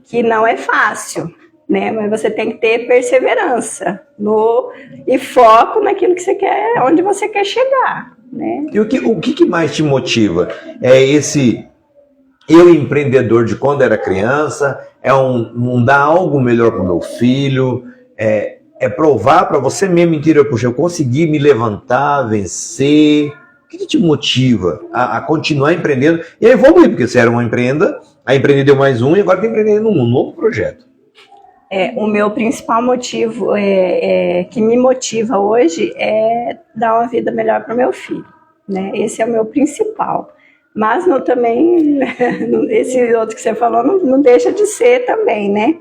que não é fácil, né? Mas você tem que ter perseverança e foco naquilo que você quer, onde você quer chegar, né? E o que mais te motiva? É esse eu empreendedor de quando era criança? É um dar algo melhor para o meu filho? É provar para você mesmo interior, puxa, eu consegui me levantar, vencer. O que te motiva a continuar empreendendo e a evoluir? Porque você era uma empreenda, a empreender deu mais um e agora está empreendendo um novo projeto. O meu principal motivo que me motiva hoje é dar uma vida melhor para o meu filho, né? Esse é o meu principal. Mas também, esse outro que você falou não deixa de ser também, né?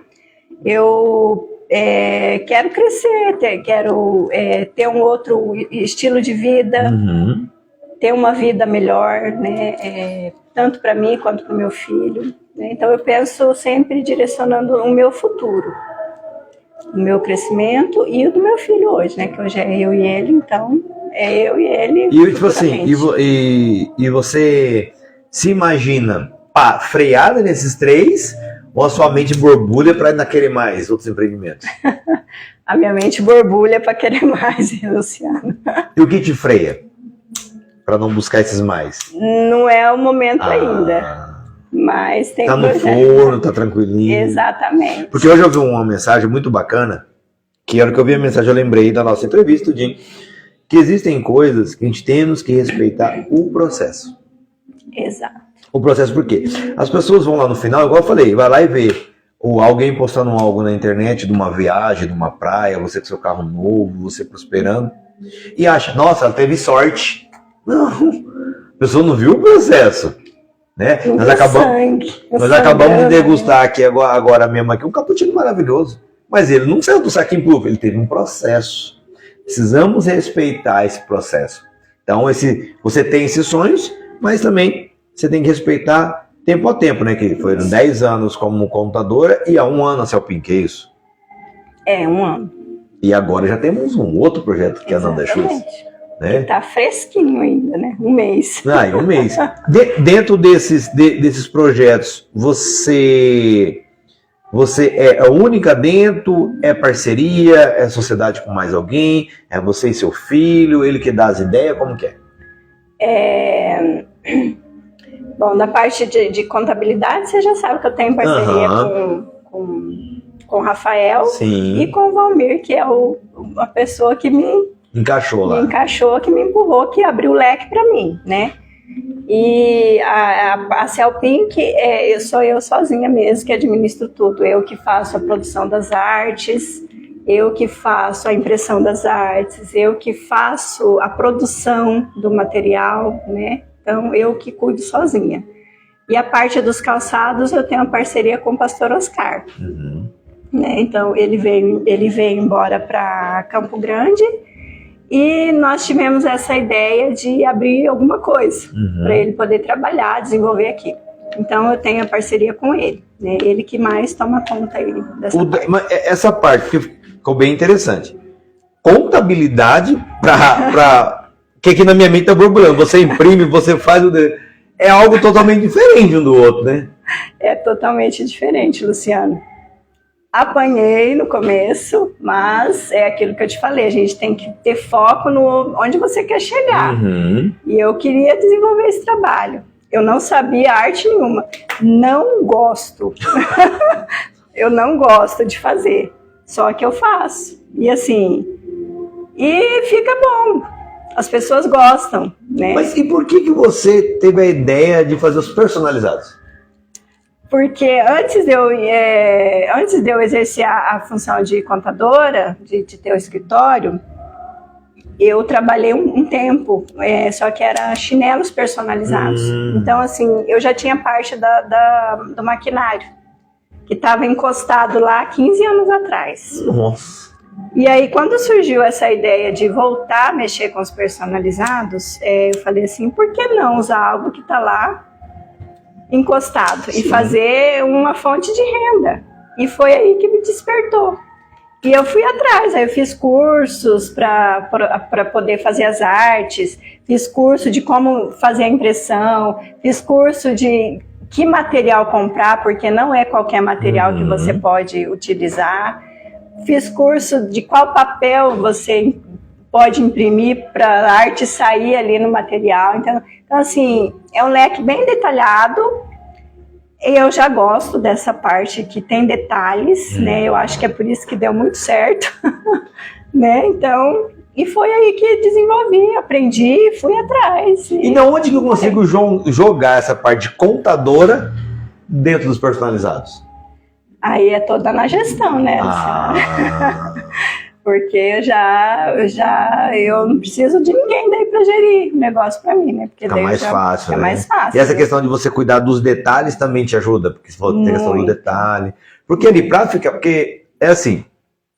Eu quero crescer, quero ter um outro estilo de vida, ter uma vida melhor, né? Tanto para mim quanto para o meu filho, né? Então eu penso sempre direcionando o meu futuro, o meu crescimento e o do meu filho hoje, né? Que hoje é eu e ele, então É eu e ele. E tipo assim, e você se imagina freada nesses 3 ou a sua mente borbulha para não querer mais outros empreendimentos? A minha mente borbulha para querer mais, Luciano. E o que te freia para não buscar esses mais? Não é o momento ainda. Mas tem tá no forno, tá tranquilinho. Exatamente. Porque hoje eu vi uma mensagem muito bacana, que era que eu vi a mensagem, eu lembrei da nossa entrevista, Jim, que existem coisas que a gente temos que respeitar o processo. Exato. O processo por quê? As pessoas vão lá no final, igual eu falei, vai lá e vê alguém postando algo na internet de uma viagem, de uma praia, você com seu carro novo, você prosperando, e acha, nossa, ela teve sorte. Não, a pessoa não viu o processo. Né? Nós acabamos de degustar aqui agora mesmo aqui um cappuccino maravilhoso, mas ele não saiu do saquinho pluf, ele teve um processo. Precisamos respeitar esse processo. Então você tem esses sonhos, mas também você tem que respeitar tempo a tempo, né? Que foram 10 anos como contadora e há 1 ano a Celpin, que é isso? 1 ano. E agora já temos um outro projeto que é a Nanda Shoes. Né? Tá fresquinho ainda, né? 1 mês. 1 mês. Dentro desses projetos, você é a única dentro? É parceria? É sociedade com mais alguém? É você e seu filho? Ele que dá as ideias? Como que é? Bom, da parte de contabilidade, você já sabe que eu tenho parceria com o Rafael. Sim. E com o Valmir, que é uma pessoa que me encaixou lá. Me encaixou, que me empurrou, que abriu o leque para mim, né? E a Celpin, que sou eu sozinha mesmo que administro tudo. Eu que faço a produção das artes, eu que faço a impressão das artes, eu que faço a produção do material, né? Então, eu que cuido sozinha. E a parte dos calçados, eu tenho uma parceria com o pastor Oscar. Né? Então, ele veio embora para Campo Grande. E nós tivemos essa ideia de abrir alguma coisa para ele poder trabalhar, desenvolver aqui. Então eu tenho a parceria com ele, né? Ele que mais toma conta aí dessa parte. Mas essa parte que ficou bem interessante. Contabilidade para que aqui na minha mente tá borbulhando. Você imprime, você faz é algo totalmente diferente um do outro, né? É totalmente diferente, Luciano. Apanhei no começo, mas é aquilo que eu te falei, a gente tem que ter foco no onde você quer chegar. E eu queria desenvolver esse trabalho. Eu não sabia arte nenhuma. Não gosto. Eu não gosto de fazer. Só que eu faço. E assim, e fica bom. As pessoas gostam, né? Mas e por que você teve a ideia de fazer os personalizados? Porque antes de eu exercer a função de contadora, de ter o escritório, eu trabalhei um tempo, só que era chinelos personalizados. Então, assim, eu já tinha parte do maquinário, que estava encostado lá 15 anos atrás. Nossa! E aí, quando surgiu essa ideia de voltar a mexer com os personalizados, eu falei assim, por que não usar algo que está lá encostado e fazer uma fonte de renda? E foi aí que me despertou. E eu fui atrás, aí eu fiz cursos para poder fazer as artes, fiz curso de como fazer a impressão, fiz curso de que material comprar, porque não é qualquer material que você pode utilizar. Fiz curso de qual papel você pode imprimir para a arte sair ali no material. Então, assim, é um leque bem detalhado. Eu já gosto dessa parte que tem detalhes, né? Eu acho que é por isso que deu muito certo, né? Então, e foi aí que desenvolvi, aprendi, fui atrás. E de onde que eu consigo jogar essa parte de contadora dentro dos personalizados? Aí é toda na gestão, né? Porque eu não preciso de ninguém daí para gerir o negócio para mim, né? Porque fica mais fácil, fica né? mais fácil. E essa questão de você cuidar dos detalhes também te ajuda, porque você falou que tem a questão do detalhe. Porque ali, porque é assim,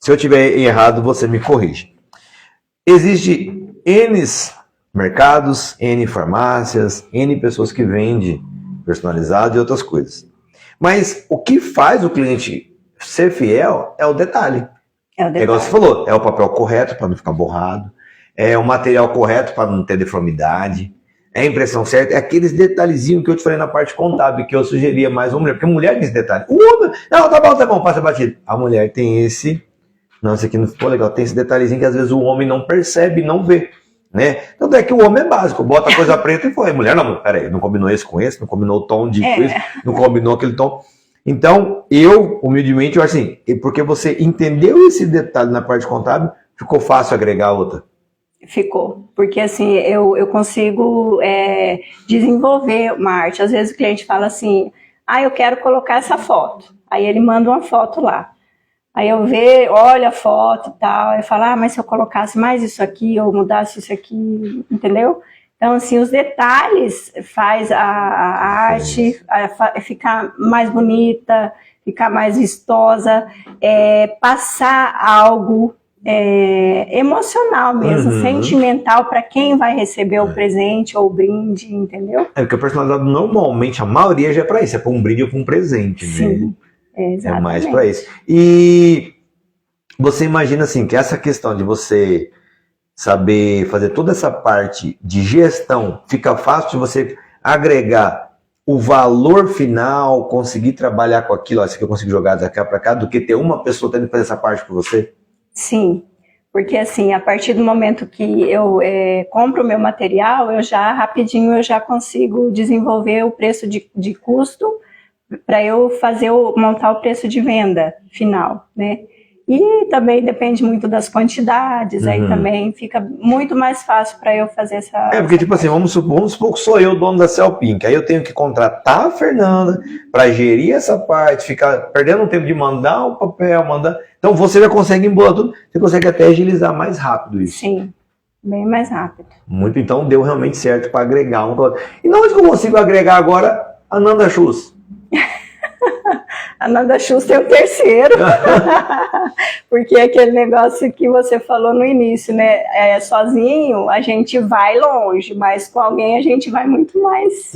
se eu tiver errado, você me corrige. Existe N mercados, N farmácias, N pessoas que vendem personalizado e outras coisas. Mas o que faz o cliente ser fiel é o detalhe. É igual você falou, é o papel correto para não ficar borrado, é o material correto para não ter deformidade, é a impressão certa, é aqueles detalhezinhos que eu te falei na parte contábil, que eu sugeria mais uma mulher, porque a mulher tem esse detalhe. O homem, não, tá bom, passa batido. A mulher tem esse, não, esse aqui não ficou legal, tem esse detalhezinho que às vezes o homem não percebe, não vê. Né? Tanto é que o homem é básico, bota a coisa preta e foi. A mulher, não, peraí, não combinou esse com esse, não combinou o tom de coisa, não combinou aquele tom. Então, eu, humildemente, eu acho assim, porque você entendeu esse detalhe na parte contábil, ficou fácil agregar outra. Ficou, porque assim, eu consigo desenvolver uma arte. Às vezes o cliente fala assim, eu quero colocar essa foto. Aí ele manda uma foto lá. Aí eu olho a foto e tal, eu falo, mas se eu colocasse mais isso aqui, ou mudasse isso aqui, entendeu? Então, assim, os detalhes faz a arte ficar mais bonita, ficar mais vistosa, passar algo emocional mesmo, sentimental para quem vai receber o presente ou o brinde, entendeu? Porque o personalizado normalmente, a maioria já é para isso, é para um brinde ou para um presente, Sim. né? Exatamente. É mais para isso. E você imagina assim, que essa questão de você saber fazer toda essa parte de gestão, fica fácil de você agregar o valor final, conseguir trabalhar com aquilo, isso aqui eu consigo jogar da cá para cá, do que ter uma pessoa tendo que fazer essa parte por você? Sim, porque assim, a partir do momento que eu compro o meu material, rapidinho eu já consigo desenvolver o preço de custo para eu montar o preço de venda final, né? E também depende muito das quantidades, aí também fica muito mais fácil para eu fazer essa... Porque tipo assim, vamos supor que sou eu o dono da Celpink, aí eu tenho que contratar a Fernanda para gerir essa parte, ficar perdendo um tempo de mandar o papel, então você já consegue embolar tudo, você consegue até agilizar mais rápido isso. Sim, bem mais rápido. Muito, então deu realmente certo para agregar um. E onde que eu consigo agregar agora a Nanda Shoes? A Nanda Shoes tem o terceiro, porque aquele negócio que você falou no início, né? Sozinho a gente vai longe, mas com alguém a gente vai muito mais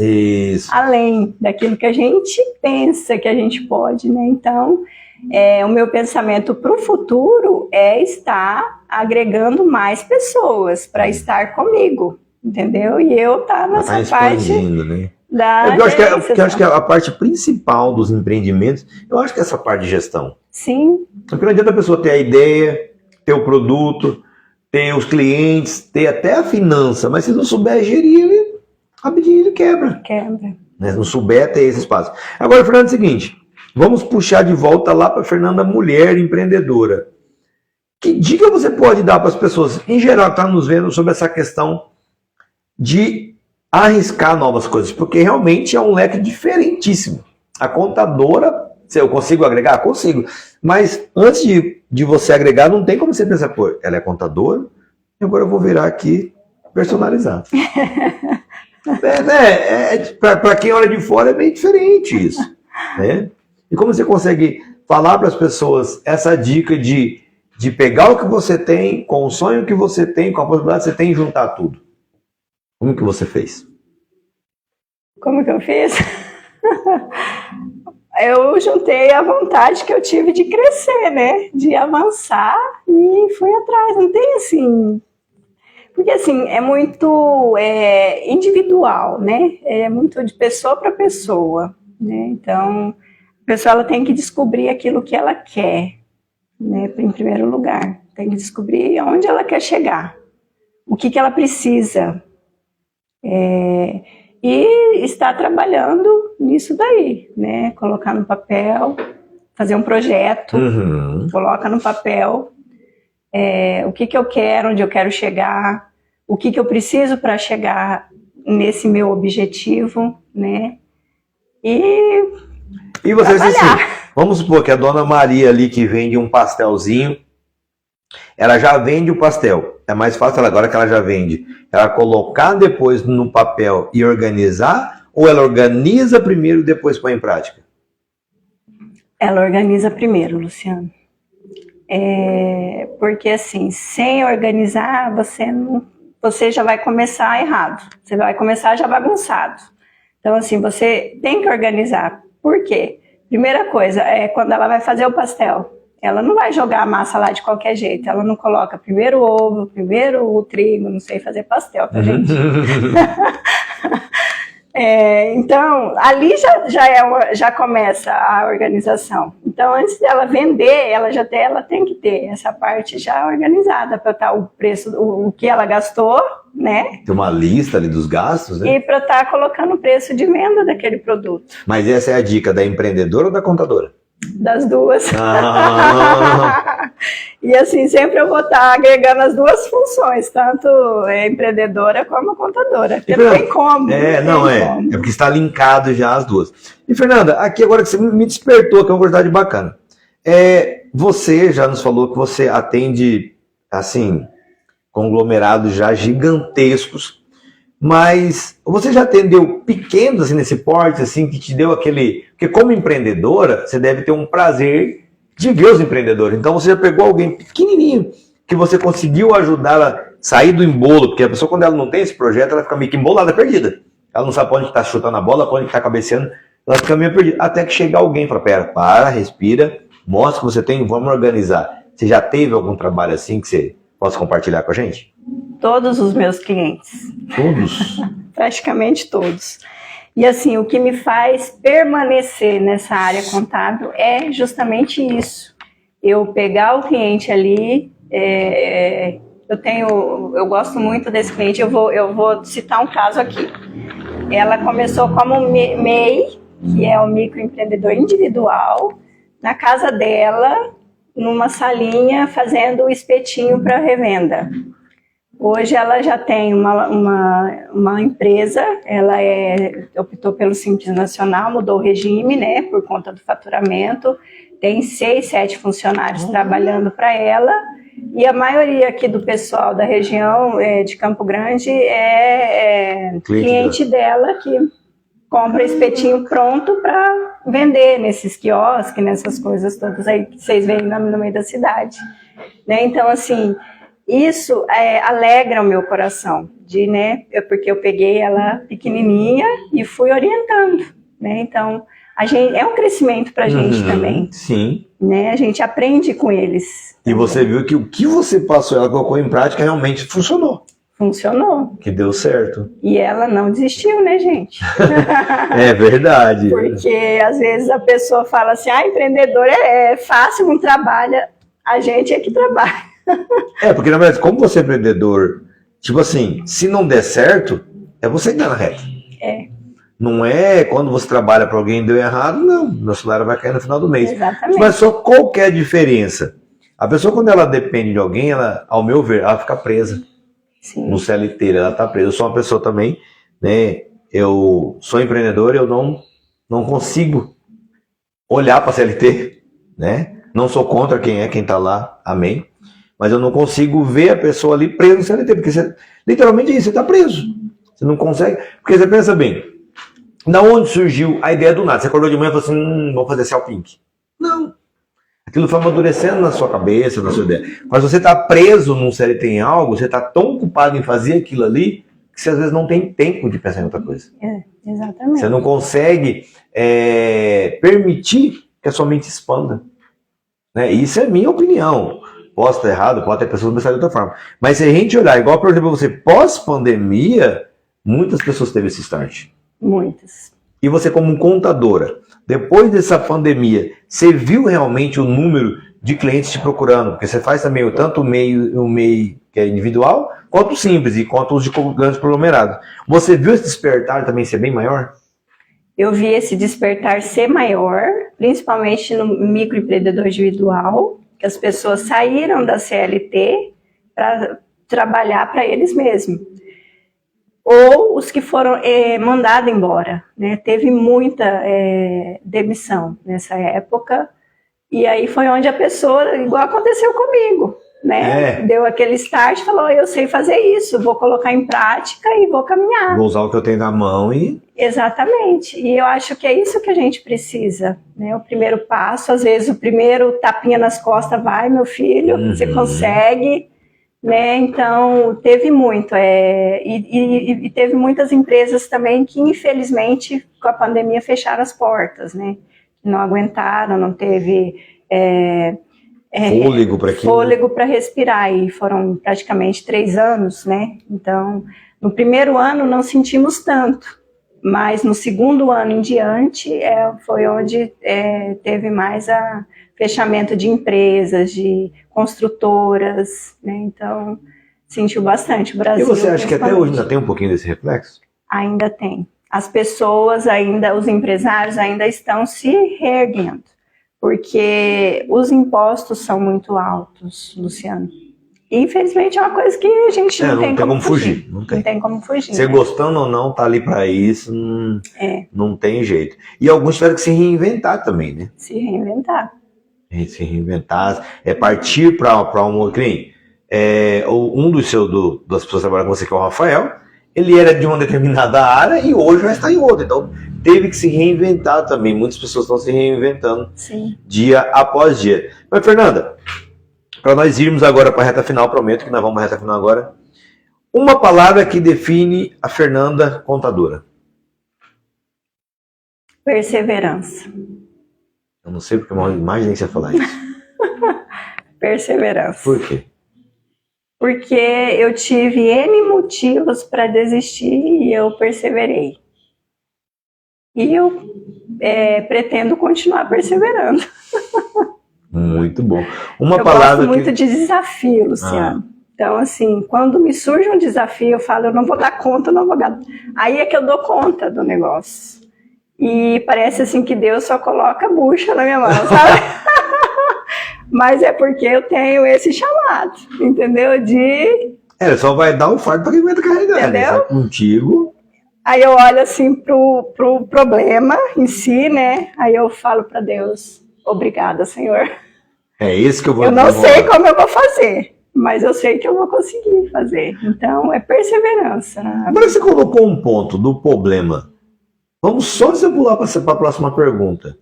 além daquilo que a gente pensa que a gente pode, né? Então, o meu pensamento para o futuro é estar agregando mais pessoas para estar comigo, entendeu? E eu estar nessa parte... Né? Eu acho que a parte principal dos empreendimentos, eu acho que é essa parte de gestão. Sim. Porque não adianta a pessoa ter a ideia, ter o produto, ter os clientes, ter até a finança, mas se não souber gerir, rapidinho ele quebra. Né? Se não souber ter esse espaço. Agora, Fernanda, é o seguinte, vamos puxar de volta lá para a Fernanda, mulher empreendedora. Que dica você pode dar para as pessoas, em geral, que estão nos vendo sobre essa questão de arriscar novas coisas, porque realmente é um leque diferentíssimo. A contadora, se eu consigo agregar? Consigo. Mas antes de você agregar, não tem como você pensar, pô, ela é contadora, e agora eu vou virar aqui personalizado. Para quem olha de fora é bem diferente isso. Né? E como você consegue falar para as pessoas essa dica de pegar o que você tem, com o sonho que você tem, com a possibilidade que você tem e juntar tudo? Como que você fez? Como que eu fiz? Eu juntei a vontade que eu tive de crescer, né? De avançar e fui atrás. Não tem assim... Porque assim, é muito individual, né? É muito de pessoa para pessoa, né? Então, a pessoa ela tem que descobrir aquilo que ela quer, né? Em primeiro lugar. Tem que descobrir onde ela quer chegar. O que ela precisa. E estar trabalhando nisso daí, né? Colocar no papel, fazer um projeto, coloca no papel o que eu quero, onde eu quero chegar, o que eu preciso para chegar nesse meu objetivo, né? E você disse assim, vamos supor que a dona Maria ali que vende um pastelzinho, ela já vende o pastel. É mais fácil agora que ela já vende, ela colocar depois no papel e organizar, ou ela organiza primeiro e depois põe em prática? Ela organiza primeiro, Luciano. Porque assim, sem organizar, você já vai começar errado. Você vai começar já bagunçado. Então assim, você tem que organizar. Por quê? Primeira coisa, quando ela vai fazer o pastel, Ela não vai jogar a massa lá de qualquer jeito. Ela não coloca primeiro o ovo, primeiro o trigo, não sei fazer pastel, tá, gente? Então, ali já começa a organização. Então, antes dela vender, ela tem que ter essa parte já organizada para estar o preço, o que ela gastou, né? Tem uma lista ali dos gastos, né? E para estar colocando o preço de venda daquele produto. Mas essa é a dica da empreendedora ou da contadora? Das duas. Ah. E assim, sempre eu vou estar agregando as duas funções, tanto empreendedora como contadora. Porque não tem como. É porque está linkado já as duas. E Fernanda, aqui agora que você me despertou, que é uma curiosidade bacana. Você já nos falou que você atende, assim, conglomerados já gigantescos, mas você já atendeu pequenos, assim, nesse porte, assim, que te deu aquele... Porque como empreendedora, você deve ter um prazer de ver os empreendedores. Então você já pegou alguém pequenininho que você conseguiu ajudar a sair do embolo, porque a pessoa, quando ela não tem esse projeto, ela fica meio que embolada, perdida. Ela não sabe pra onde está chutando a bola, pra onde está cabeceando, ela fica meio perdida. Até que chega alguém e fala, para, respira, mostra que você tem, vamos organizar. Você já teve algum trabalho assim que você possa compartilhar com a gente? Todos os meus clientes. Todos? Praticamente todos. E assim, o que me faz permanecer nessa área contábil é justamente isso. Eu pegar o cliente ali, eu gosto muito desse cliente, eu vou citar um caso aqui. Ela começou como MEI, que é o microempreendedor individual, na casa dela, numa salinha, fazendo o espetinho para revenda. Hoje ela já tem uma empresa, ela optou pelo Simples Nacional, mudou o regime, né, por conta do faturamento, tem 6, 7 funcionários trabalhando para ela, e a maioria aqui do pessoal da região de Campo Grande é cliente dela que compra espetinho pronto para vender nesses quiosques, nessas coisas todas aí que vocês veem no meio da cidade, né? Então, assim, isso alegra o meu coração, porque eu peguei ela pequenininha e fui orientando, né? Então, é um crescimento para a gente também. Sim. Né? A gente aprende com eles. E você viu que o que você passou, ela colocou em prática, realmente funcionou. Funcionou. Que deu certo. E ela não desistiu, né, gente? É verdade. Porque às vezes a pessoa fala assim, empreendedor é fácil, não trabalha. A gente é que trabalha. Porque na verdade, como você é empreendedor, tipo assim, se não der certo, é você que dá na reta. Não é quando você trabalha para alguém e deu errado, não. Meu salário vai cair no final do mês. Exatamente. Mas só qual que é a diferença? A pessoa, quando ela depende de alguém, ela, ao meu ver, ela fica presa. Sim. No CLT, ela está presa. Eu sou uma pessoa também, né? Eu sou empreendedor, eu não consigo olhar para a CLT, né? Não sou contra quem está lá, amém. Mas eu não consigo ver a pessoa ali presa no CLT, porque literalmente é isso, você está preso. Você não consegue, porque você pensa bem, da onde surgiu a ideia do nada? Você acordou de manhã e falou assim, vamos fazer Cell Pink. Não. Aquilo foi amadurecendo na sua cabeça, na sua ideia. Mas você está preso num CLT em algo, você está tão ocupado em fazer aquilo ali, que você às vezes não tem tempo de pensar em outra coisa. Exatamente. Você não consegue permitir que a sua mente expanda. Né? Isso é minha opinião. Posso estar errado, pode ter pessoas pensarem de outra forma. Mas se a gente olhar, igual por exemplo você, pós-pandemia, muitas pessoas teve esse start. Muitas. E você como contadora, depois dessa pandemia, você viu realmente o número de clientes te procurando? Porque você faz também tanto o MEI que é individual, quanto o simples e quanto os de grandes conglomerados. Você viu esse despertar também ser bem maior? Eu vi esse despertar ser maior, principalmente no microempreendedor individual, que as pessoas saíram da CLT para trabalhar para eles mesmos. Ou os que foram mandados embora, né? Teve muita demissão nessa época, e aí foi onde a pessoa, igual aconteceu comigo, né? Deu aquele start, falou, eu sei fazer isso, vou colocar em prática e vou caminhar. Vou usar o que eu tenho na mão e... Exatamente, e eu acho que é isso que a gente precisa, né? O primeiro passo, às vezes o primeiro tapinha nas costas, vai meu filho, você consegue... Né? Então, teve muito, e teve muitas empresas também que, infelizmente, com a pandemia fecharam as portas, né? Não aguentaram, não teve fôlego para aquilo. Fôlego para respirar, e foram praticamente 3 anos, né? Então, no primeiro ano não sentimos tanto, mas no segundo ano em diante foi onde teve mais fechamento de empresas, de construtoras, né? Então, sentiu bastante o Brasil. E você acha que até hoje ainda tem um pouquinho desse reflexo? Ainda tem. As pessoas ainda, os empresários ainda estão se reerguendo, porque os impostos são muito altos, Luciano. E, infelizmente, é uma coisa que a gente não tem como fugir. Não tem como fugir. Você gostando ou não, tá ali para isso, não tem jeito. E alguns tiveram que se reinventar também, né? Se reinventar. Se reinventar, partir para um outro. Um das pessoas que trabalham com você, que é o Rafael, ele era de uma determinada área e hoje já está em outra. Então, teve que se reinventar também. Muitas pessoas estão se reinventando. Sim. Dia após dia. Mas, Fernanda, para nós irmos agora para a reta final, prometo que nós vamos para a reta final agora. Uma palavra que define a Fernanda contadora. Perseverança. Eu não sei porque eu imaginei que você ia falar isso. Perseverança. Por quê? Porque eu tive N motivos para desistir e eu perseverei. E eu pretendo continuar perseverando. Muito bom. Eu gosto muito de desafio, Luciano. Então, assim, quando me surge um desafio, eu falo, eu não vou dar conta, não vou dar. Aí é que eu dou conta do negócio. E parece assim que Deus só coloca bucha na minha mão, sabe? Mas é porque eu tenho esse chamado, entendeu? Só vai dar o fardo para quem vai carregar, entendeu? Né? Sai contigo. Aí eu olho assim pro problema em si, né? Aí eu falo para Deus, obrigada, Senhor. É isso que eu vou fazer. Eu não sei como eu vou fazer, mas eu sei que eu vou conseguir fazer. Então é perseverança. Agora você colocou um ponto do problema. Vamos só você pular para a próxima pergunta.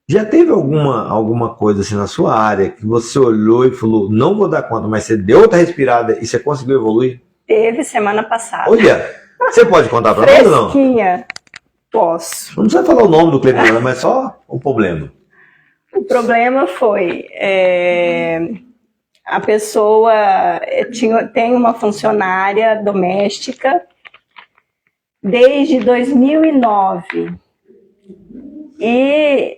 Já teve alguma coisa assim na sua área que você olhou e falou, não vou dar conta, mas você deu outra respirada e você conseguiu evoluir? Teve semana passada. Olha, você pode contar para nós ou não? Fresquinha, posso. Não precisa falar o nome do cliente, mas só o problema. O problema foi, a pessoa tem uma funcionária doméstica desde 2009. E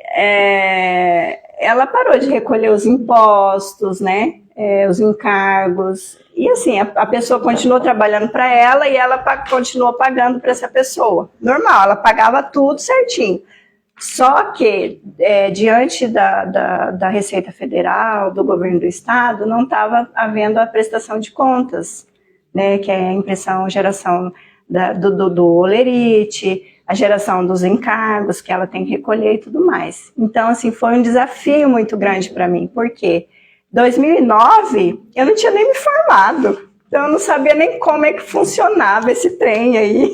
ela parou de recolher os impostos, né? Os encargos. E assim, a pessoa continuou trabalhando para ela e ela continuou pagando para essa pessoa. Normal, ela pagava tudo certinho. Só que, diante da Receita Federal, do governo do Estado, não estava havendo a prestação de contas, né? Que é a impressão, geração do holerite, a geração dos encargos que ela tem que recolher e tudo mais. Então, assim, foi um desafio muito grande para mim, porque 2009 eu não tinha nem me formado, então eu não sabia nem como é que funcionava esse trem aí.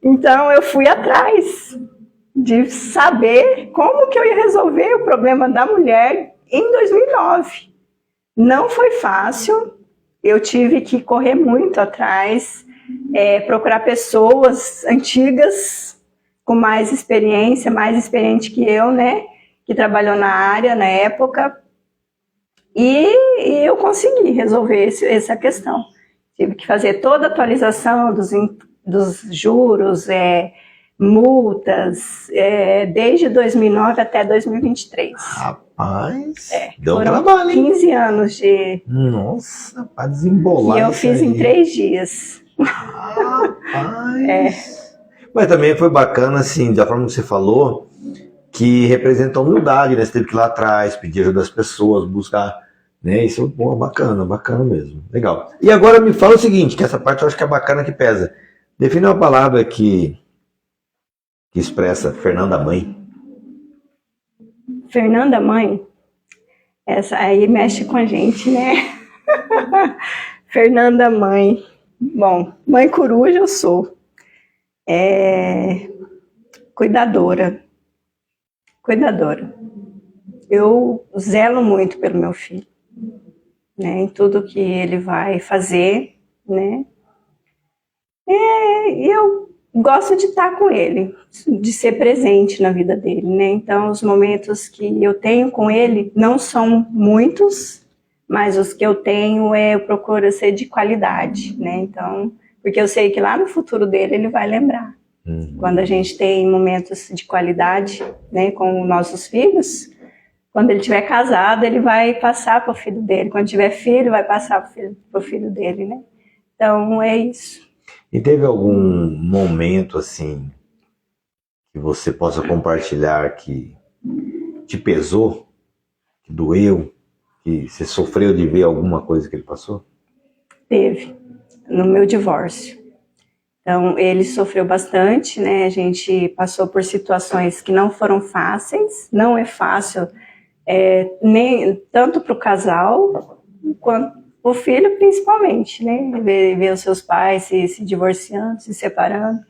Então, eu fui atrás de saber como que eu ia resolver o problema da mulher em 2009. Não foi fácil, eu tive que correr muito atrás, procurar pessoas antigas, com mais experiente que eu, né, que trabalhou na área na época, e eu consegui resolver essa questão. Tive que fazer toda a atualização dos juros, multas, desde 2009 até 2023. Rapaz, deu trabalho, hein? 15 anos de... Nossa, para desembolar. E eu fiz em 3 dias. Rapaz. Mas também foi bacana, assim, da forma que você falou, que representa a humildade, né? Você teve que ir lá atrás, pedir ajuda das pessoas, buscar, né? Isso é bacana mesmo. Legal. E agora me fala o seguinte, que essa parte eu acho que é bacana, que pesa. Defina uma palavra que expressa Fernanda Mãe. Fernanda Mãe? Essa aí mexe com a gente, né? Fernanda Mãe. Bom, mãe coruja eu sou. Cuidadora. Eu zelo muito pelo meu filho, né? Em tudo que ele vai fazer, né? E eu gosto de estar com ele, de ser presente na vida dele, né? Então, os momentos que eu tenho com ele não são muitos, mas os que eu tenho eu procuro ser de qualidade, né? Então, porque eu sei que lá no futuro dele ele vai lembrar. Quando a gente tem momentos de qualidade, né, com nossos filhos, quando ele estiver casado, ele vai passar para o filho dele. Quando tiver filho, vai passar para o filho dele, né? Então, é isso. E teve algum momento, assim, que você possa compartilhar que te pesou, que doeu, que você sofreu de ver alguma coisa que ele passou? Teve, no meu divórcio. Então, ele sofreu bastante, né? A gente passou por situações que não foram fáceis. Não é fácil, nem tanto para o casal, quanto o filho, principalmente, né? Ver os seus pais se divorciando, se separando.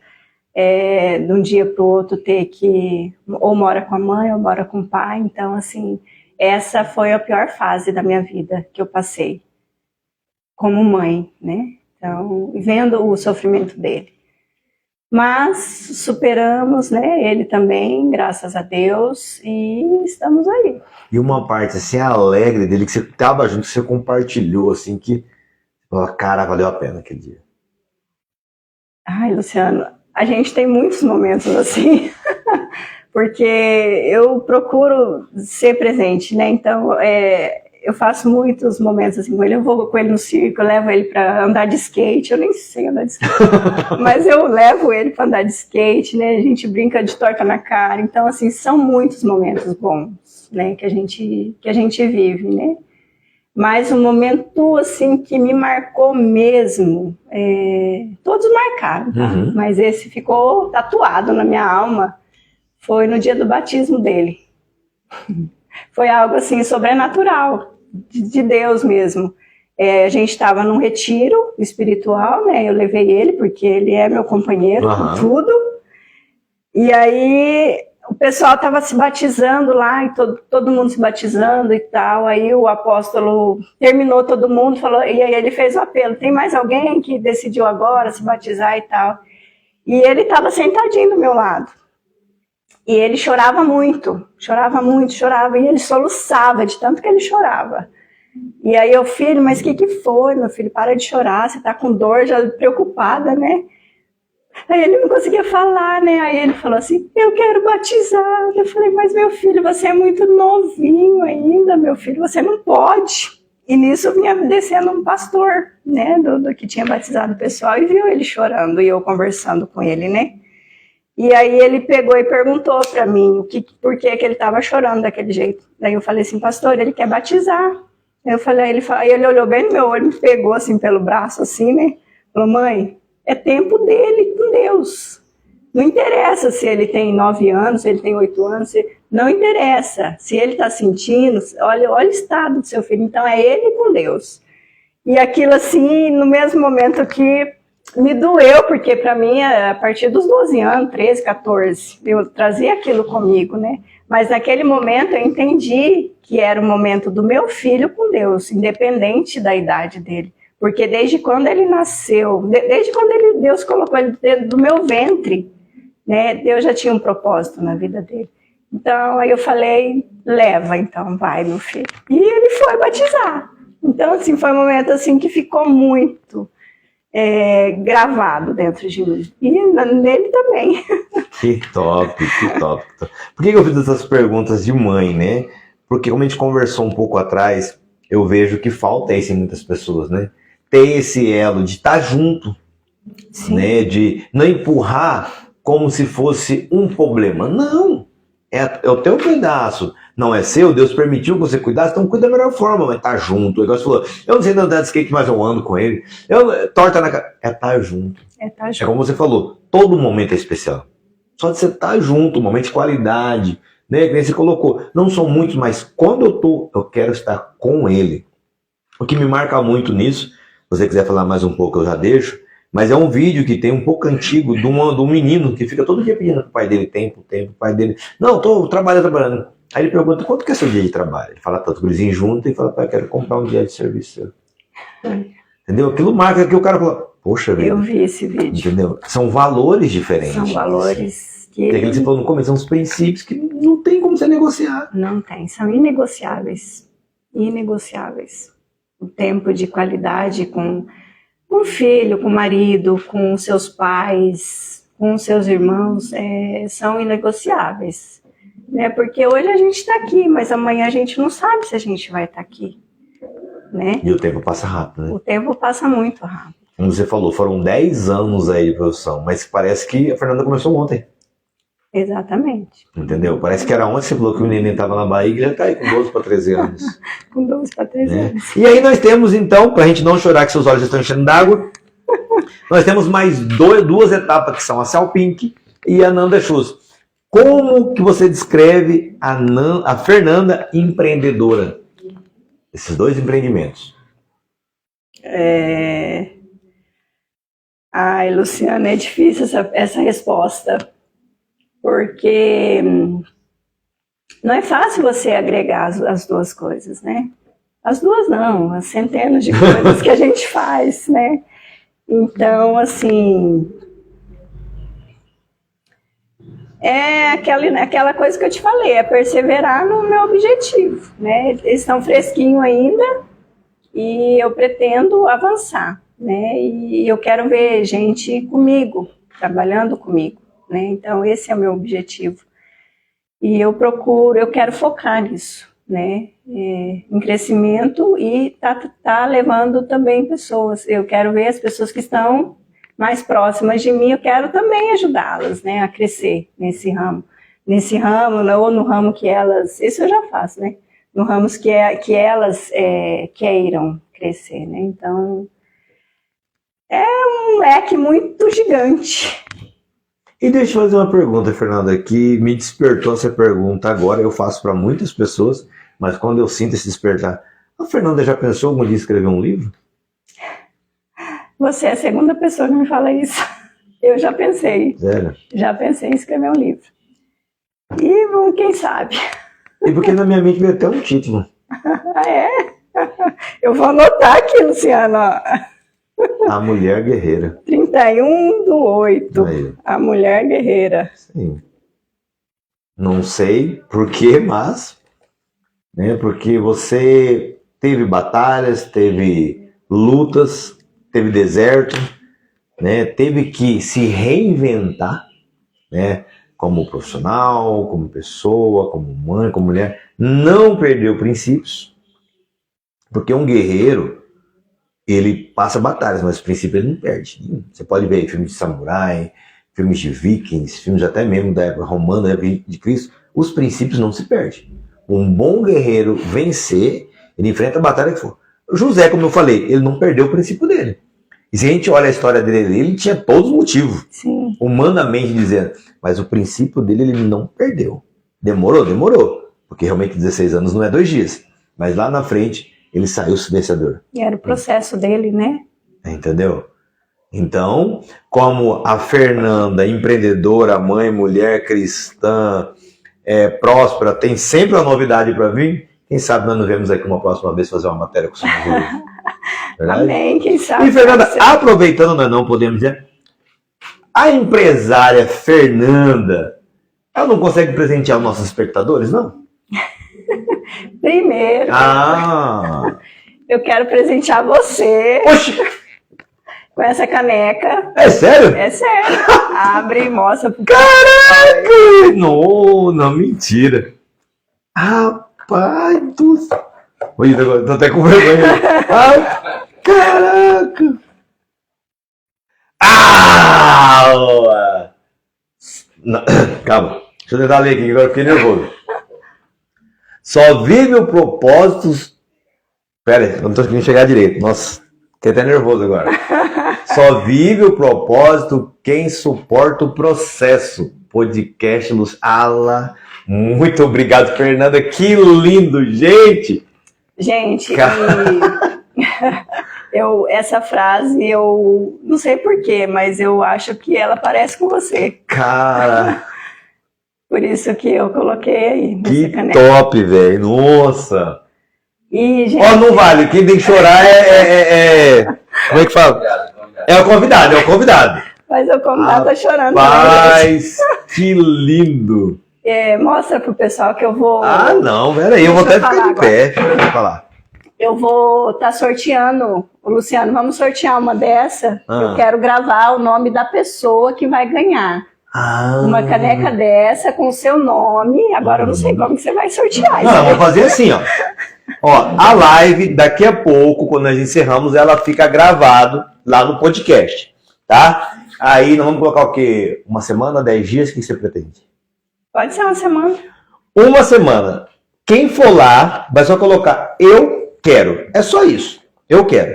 De um dia para o outro ter que ou mora com a mãe ou mora com o pai. Então, assim, essa foi a pior fase da minha vida que eu passei como mãe, né? Então, vendo o sofrimento dele. Mas superamos, né? Ele também, graças a Deus, e estamos aí. E uma parte, assim, alegre dele, que você estava junto, que você compartilhou, assim, que, cara, valeu a pena aquele dia. Ai, Luciano, a gente tem muitos momentos assim, porque eu procuro ser presente, né? Então, eu faço muitos momentos assim com ele. Eu vou com ele no circo, eu levo ele para andar de skate. Eu nem sei andar de skate, mas eu levo ele para andar de skate, né? A gente brinca de torta na cara. Então, assim, são muitos momentos bons, né? Que a gente vive, né? Mas um momento assim que me marcou mesmo, todos marcaram, tá? Mas esse ficou tatuado na minha alma. Foi no dia do batismo dele. Foi algo assim sobrenatural, de Deus mesmo. A gente estava num retiro espiritual, né? Eu levei ele porque ele é meu companheiro, tudo. E aí o pessoal estava se batizando lá, e todo mundo se batizando e tal. Aí o apóstolo terminou todo mundo, falou, e aí ele fez o apelo: tem mais alguém que decidiu agora se batizar e tal? E ele estava sentadinho do meu lado. E ele chorava muito, e ele soluçava de tanto que ele chorava. E aí eu, filho, mas o que foi, meu filho? Para de chorar, você tá com dor, já preocupada, né? Aí ele não conseguia falar, né? Aí ele falou assim, eu quero batizar. Eu falei, mas meu filho, você é muito novinho ainda, meu filho, você não pode. E nisso vinha descendo um pastor, né, do que tinha batizado o pessoal, e viu ele chorando, e eu conversando com ele, né? E aí ele pegou e perguntou para mim por que ele estava chorando daquele jeito. Daí eu falei assim, pastor, ele quer batizar. Aí ele olhou bem no meu olho, me pegou assim pelo braço, assim, né? Falou, mãe, é tempo dele com Deus. Não interessa se ele tem 9 anos, se ele tem 8 anos, não interessa. Se ele está sentindo, olha o estado do seu filho. Então é ele com Deus. E aquilo assim, no mesmo momento que me doeu, porque para mim, a partir dos 12 anos, 13, 14, eu trazia aquilo comigo, né? Mas naquele momento eu entendi que era o momento do meu filho com Deus, independente da idade dele. Porque desde quando ele nasceu, desde quando Deus colocou ele dentro do meu ventre, né? Deus já tinha um propósito na vida dele. Então, aí eu falei, leva então, vai, meu filho. E ele foi batizar. Então, assim, foi um momento assim que ficou muito gravado dentro de mim. E nele também. Que top, que top. Por que eu fiz essas perguntas de mãe, né? Porque como a gente conversou um pouco atrás, eu vejo que falta isso em muitas pessoas, né? Ter esse elo de estar junto, né? De não empurrar como se fosse um problema. Não, é o teu pedaço. Não é seu, Deus permitiu que você cuidasse, então cuida da melhor forma, mas tá junto. Igual você falou, eu não sei andar de skate, mas eu ando com ele. Torta na cara. É estar junto. É como você falou, todo momento é especial. Só de você estar junto, um momento de qualidade, né? Que nem você colocou. Não são muitos, mas quando eu quero estar com ele. O que me marca muito nisso, se você quiser falar mais um pouco, eu já deixo. Mas é um vídeo que tem um pouco antigo de um menino que fica todo dia pedindo pro pai dele tempo, o pai dele. Não, tô trabalhando. Aí ele pergunta, quanto que é seu dia de trabalho? Ele fala tanto, o gurizinho junto e fala, pai, eu quero comprar um dia de serviço seu. Entendeu? Aquilo marca que o cara falou, Poxa vida. Eu vi esse vídeo. Entendeu? São valores diferentes. São valores que... Tem aquilo que você falou no começo, são os princípios que não tem como você negociar. Não tem, são inegociáveis. Inegociáveis. O tempo de qualidade com o filho, com o marido, com seus pais, com seus irmãos, são inegociáveis. Né? Porque hoje a gente está aqui, mas amanhã a gente não sabe se a gente vai estar aqui. Né? E o tempo passa rápido, né? O tempo passa muito rápido. Como você falou, foram 10 anos aí de profissão, mas parece que a Fernanda começou ontem. Exatamente. Entendeu? Parece que era ontem, você falou que o neném estava na barriga e já está aí com 12 para 13 anos. Com 12 para 13 anos. E aí nós temos, então, para a gente não chorar que seus olhos estão enchendo d'água, nós temos mais duas etapas, que são a Salpink e a Nanda Shoes. Como que você descreve a Fernanda empreendedora? Esses dois empreendimentos. Ai, Luciana, é difícil essa resposta. Porque não é fácil você agregar as duas coisas, né? As duas não, as centenas de coisas que a gente faz, né? Então, assim, é aquela coisa que eu te falei, é perseverar no meu objetivo, né? Eles estão fresquinhos ainda e eu pretendo avançar, né? E eu quero ver gente comigo, trabalhando comigo. Né? Então, esse é o meu objetivo. E eu quero focar nisso, né? Em crescimento e tá levando também pessoas. Eu quero ver as pessoas que estão mais próximas de mim, eu quero também ajudá-las, né, a crescer nesse ramo. Nesse ramo, ou no ramo que elas... Isso eu já faço, né? No ramo que elas queiram crescer, né? Então, é um leque muito gigante. E deixa eu fazer uma pergunta, Fernanda, que me despertou essa pergunta agora. Eu faço para muitas pessoas, mas quando eu sinto esse despertar, a Fernanda já pensou algum dia em escrever um livro? Você é a segunda pessoa que me fala isso. Eu já pensei. Sério? Já pensei em escrever um livro. E, bom, quem sabe? E porque na minha mente veio até um título. Ah, é? Eu vou anotar aqui, Luciano. A Mulher Guerreira. 31/8. Aí. A Mulher Guerreira. Sim. Não sei por quê, mas... Né, porque você teve batalhas, teve lutas, teve deserto, né, teve que se reinventar, né, como profissional, como pessoa, como mãe, como mulher. Não perdeu princípios. Porque um guerreiro... ele passa batalhas, mas o princípio ele não perde. Você pode ver filmes de samurai, filmes de vikings, filmes até mesmo da época romana, da época de Cristo, os princípios não se perdem. Um bom guerreiro vencer, ele enfrenta a batalha que for. José, como eu falei, ele não perdeu o princípio dele. E se a gente olha a história dele, ele tinha todos os motivos, Sim. Humanamente dizendo, mas o princípio dele ele não perdeu. Demorou, porque realmente 16 anos não é 2 dias, mas lá na frente ele saiu vencedor. E era o processo dele, né? Entendeu? Então, como a Fernanda, empreendedora, mãe, mulher, cristã, próspera, tem sempre uma novidade para vir, quem sabe nós nos vemos aqui uma próxima vez fazer uma matéria com o seu Júlio. Amém, quem sabe. E Fernanda, aproveitando, nós não podemos dizer, a empresária Fernanda, ela não consegue presentear os nossos espectadores, não? Primeiro, eu quero presentear você. Oxi! Com essa caneca. É sério? É sério. Abre e mostra pro Caraca! Não, mentira. Rapaz do céu. Oi, tô até com vergonha. Caraca! Calma. Deixa eu tentar ler aqui, agora eu fiquei nervoso. Só vive o propósito... Pera aí, eu não tô conseguindo chegar direito. Nossa, fiquei até nervoso agora. Só vive o propósito quem suporta o processo. Podcast Luz. Muito obrigado, Fernanda. Que lindo, gente! Gente, essa frase, eu não sei porquê, mas eu acho que ela parece com você. Cara... Por isso que eu coloquei aí. Que top, velho. Nossa. E, gente... Não vale. Quem tem que chorar Como é que fala? É o convidado. Mas o convidado tá chorando. Mas que lindo. Mostra pro pessoal que eu vou... Ah, não, peraí, eu vou até ficar de pé. Deixa eu falar. Eu vou estar sorteando, Luciano, vamos sortear uma dessa. Eu quero gravar o nome da pessoa que vai ganhar. Uma caneca dessa com o seu nome. Agora eu não sei como que você vai sortear. Não, vamos fazer assim, ó. Ó, a live, daqui a pouco, quando nós encerramos, ela fica gravado lá no podcast, tá? Aí nós vamos colocar o quê? Uma semana, 10 dias? O que você pretende? Pode ser uma semana. Uma semana. Quem for lá, vai só colocar eu quero. É só isso. Eu quero.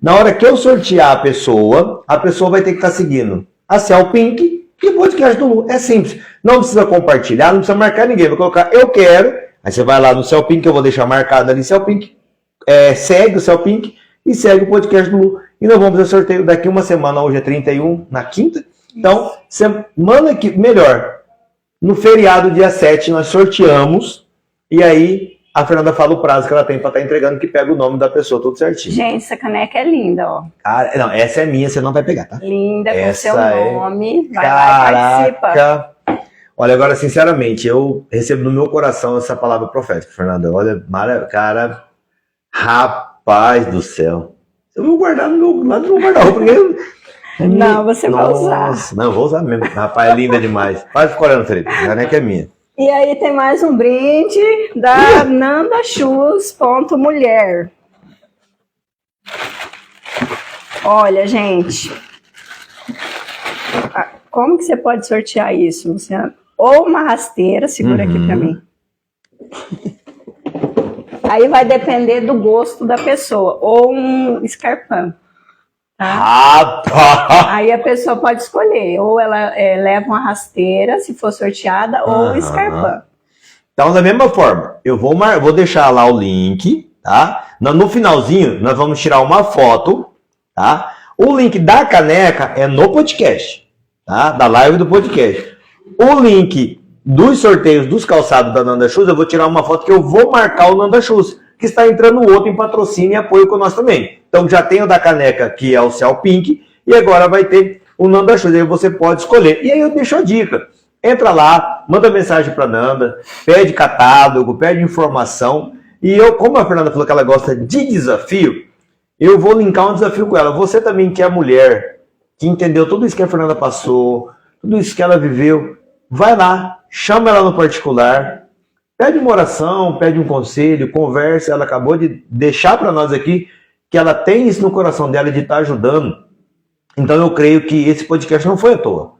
Na hora que eu sortear a pessoa vai ter que estar seguindo a Cell Pink e o podcast do Lu. É simples. Não precisa compartilhar, não precisa marcar ninguém. Vai colocar eu quero. Aí você vai lá no Cell Pink, eu vou deixar marcado ali Cell Pink. Segue o Cell Pink e segue o podcast do Lu. E nós vamos fazer sorteio daqui uma semana. Hoje é 31, na quinta. Então, semana que melhor. No feriado, dia 7, nós sorteamos. E aí, a Fernanda fala o prazo que ela tem para estar entregando, que pega o nome da pessoa, tudo certinho. Gente, essa caneca é linda, ó. Cara, não, essa é minha, você não vai pegar, tá? Linda, com essa seu nome. Vai Caraca. lá e participa. Olha, agora, sinceramente, eu recebo no meu coração essa palavra profética, Fernanda. Olha, cara, rapaz do céu. Eu vou guardar lá no meu guarda-roupa. Não, você vai usar. Não, eu vou usar mesmo. Rapaz, é linda demais. Pode ficar olhando, Felipe. A caneca é minha. E aí tem mais um brinde da Nanda Shoes Mulher. Olha, gente. Como que você pode sortear isso, Luciano? Ou uma rasteira, segura aqui pra mim. Aí vai depender do gosto da pessoa. Ou um escarpão. Tá? Rapaz! Aí a pessoa pode escolher. Ou ela leva uma rasteira, se for sorteada, ou um escarpão. Então, da mesma forma, eu vou deixar lá o link, tá? No finalzinho, nós vamos tirar uma foto, tá? O link da caneca é no podcast, tá? Da live do podcast. O link dos sorteios dos calçados da Nanda Shoes, eu vou tirar uma foto que eu vou marcar o Nanda Shoes, que está entrando outro em patrocínio e apoio com nós também. Então já tem o da caneca, que é o Cell Pink, e agora vai ter o Nanda Shoes, aí você pode escolher. E aí eu deixo a dica. Entra lá, manda mensagem para Nanda, pede catálogo, pede informação. E eu, como a Fernanda falou que ela gosta de desafio, eu vou linkar um desafio com ela. Você também que é mulher, que entendeu tudo isso que a Fernanda passou, tudo isso que ela viveu, vai lá, chama ela no particular, pede uma oração, pede um conselho, conversa. Ela acabou de deixar para nós aqui que ela tem isso no coração dela de estar ajudando. Então eu creio que esse podcast não foi à toa.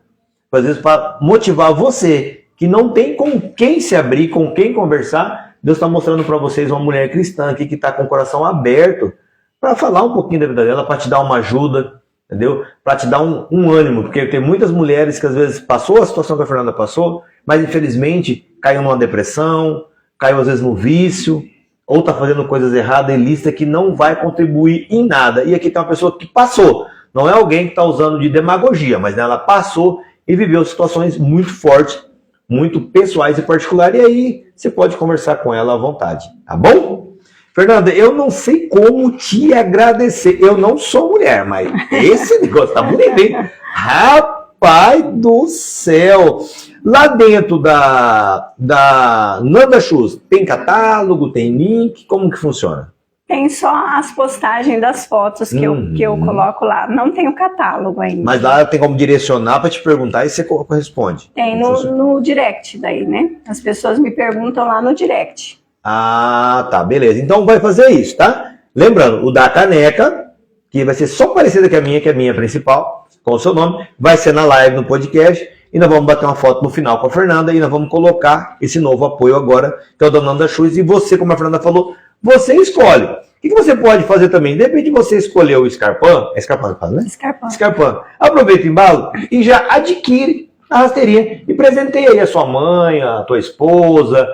Às vezes para motivar você, que não tem com quem se abrir, com quem conversar, Deus está mostrando para vocês uma mulher cristã aqui que está com o coração aberto para falar um pouquinho da vida dela, para te dar uma ajuda, entendeu? Para te dar um ânimo, porque tem muitas mulheres que às vezes passou a situação que a Fernanda passou, mas infelizmente caiu numa depressão, caiu às vezes no vício, ou está fazendo coisas erradas e lista que não vai contribuir em nada. E aqui tem uma pessoa que passou, não é alguém que está usando de demagogia, mas ela passou e viveu situações muito fortes, muito pessoais e particulares, e aí você pode conversar com ela à vontade, tá bom? Fernanda, eu não sei como te agradecer. Eu não sou mulher, mas esse negócio tá bonito, hein? Rapaz do céu! Lá dentro da Nanda Shoes, tem catálogo, tem link? Como que funciona? Tem só as postagens das fotos que eu coloco lá. Não tem o catálogo ainda. Mas lá tem como direcionar para te perguntar e você corresponde? Tem no direct daí, né? As pessoas me perguntam lá no direct. Ah, tá, beleza. Então vai fazer isso, tá? Lembrando, o da caneca, que vai ser só parecida que a minha principal, com o seu nome, vai ser na live, no podcast, e nós vamos bater uma foto no final com a Fernanda, e nós vamos colocar esse novo apoio agora, que é o da Nanda Shoes, e você, como a Fernanda falou, você escolhe. O que você pode fazer também? De repente você escolheu o escarpão, é escarpão, né? Escarpão. Aproveita o embalo e já adquire a rasteirinha e presenteia aí a sua mãe, a tua esposa,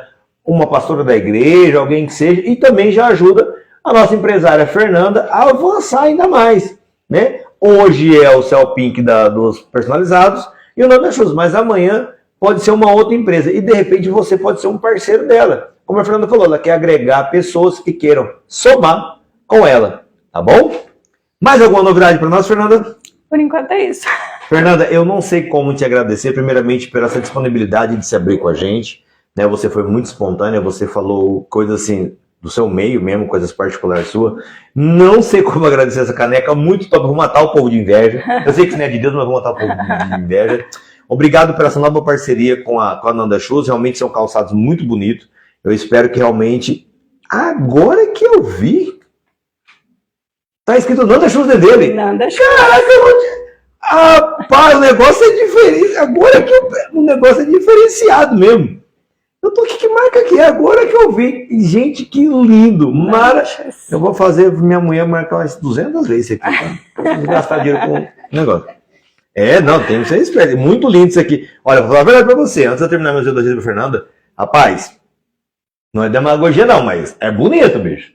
uma pastora da igreja, alguém que seja, e também já ajuda a nossa empresária Fernanda a avançar ainda mais, né? Hoje é o Cell Pink dos personalizados e o Nanda Shoes, mas amanhã pode ser uma outra empresa e de repente você pode ser um parceiro dela. Como a Fernanda falou, ela quer agregar pessoas que queiram somar com ela, tá bom? Mais alguma novidade para nós, Fernanda? Por enquanto é isso. Fernanda, eu não sei como te agradecer, primeiramente, pela essa disponibilidade de se abrir com a gente, né? Você foi muito espontânea, você falou coisas assim, do seu meio mesmo, coisas particulares suas. Não sei como agradecer essa caneca, muito top, vou matar o povo de inveja. Eu sei que isso não é de Deus, mas vou matar o povo de inveja. Obrigado por essa nova parceria com a Nanda Shoes, realmente são calçados muito bonitos. Eu espero que realmente, agora que eu vi, tá escrito Nanda Shoes dele. Nanda Shoes. Caraca, rapaz, o negócio é diferente. Agora que o negócio é diferenciado mesmo. Eu tô aqui, que marca que é? Agora que eu vi. Gente, que lindo. Eu vou fazer minha mulher marcar umas 200 vezes isso aqui. Tá? Vou gastar dinheiro com o negócio. Não, tem que ser esperto. Muito lindo isso aqui. Olha, vou falar a verdade pra você. Antes de eu terminar meus elogios pra Fernanda, rapaz, não é demagogia não, mas é bonito, bicho.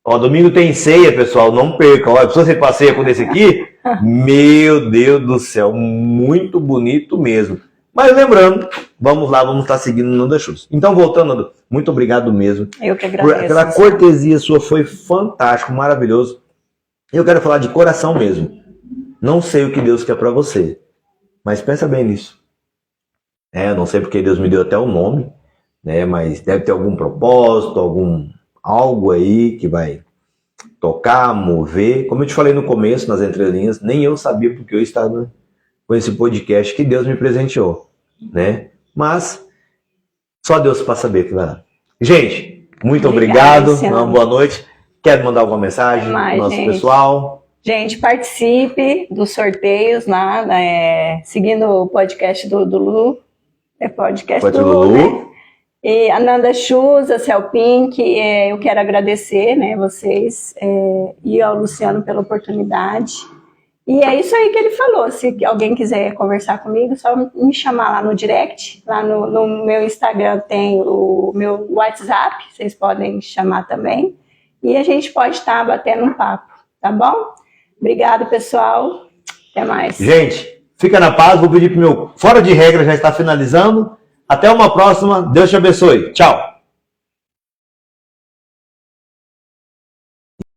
Ó, domingo tem ceia, pessoal, não perca. Olha, se você passeia com esse aqui, meu Deus do céu, muito bonito mesmo. Mas lembrando, vamos lá, vamos estar seguindo no Nanda Shoes. Então, voltando, Nanda, muito obrigado mesmo. Eu que agradeço. Aquela cortesia sua foi fantástico, maravilhoso. Eu quero falar de coração mesmo. Não sei o que Deus quer para você, mas pensa bem nisso. Eu não sei porque Deus me deu até o nome, né? Mas deve ter algum propósito, algo aí que vai tocar, mover. Como eu te falei no começo, nas entrelinhas, nem eu sabia porque eu estava com esse podcast que Deus me presenteou, né? Mas só Deus para saber que vai lá. Gente, muito obrigado. Uma boa noite. Quer mandar alguma mensagem pro nosso pessoal? Gente, participe dos sorteios lá, seguindo o podcast do Lu. É podcast do Lu, né? E a Nanda Shoes, a Cell Pink, eu quero agradecer, né, vocês e ao Luciano pela oportunidade. E é isso aí que ele falou. Se alguém quiser conversar comigo, só me chamar lá no direct. Lá no meu Instagram tem o meu WhatsApp, vocês podem chamar também. E a gente pode estar batendo um papo, tá bom? Obrigado, pessoal. Até mais. Gente, fica na paz. Vou pedir pro meu Fora de Regra já está finalizando. Até uma próxima. Deus te abençoe. Tchau.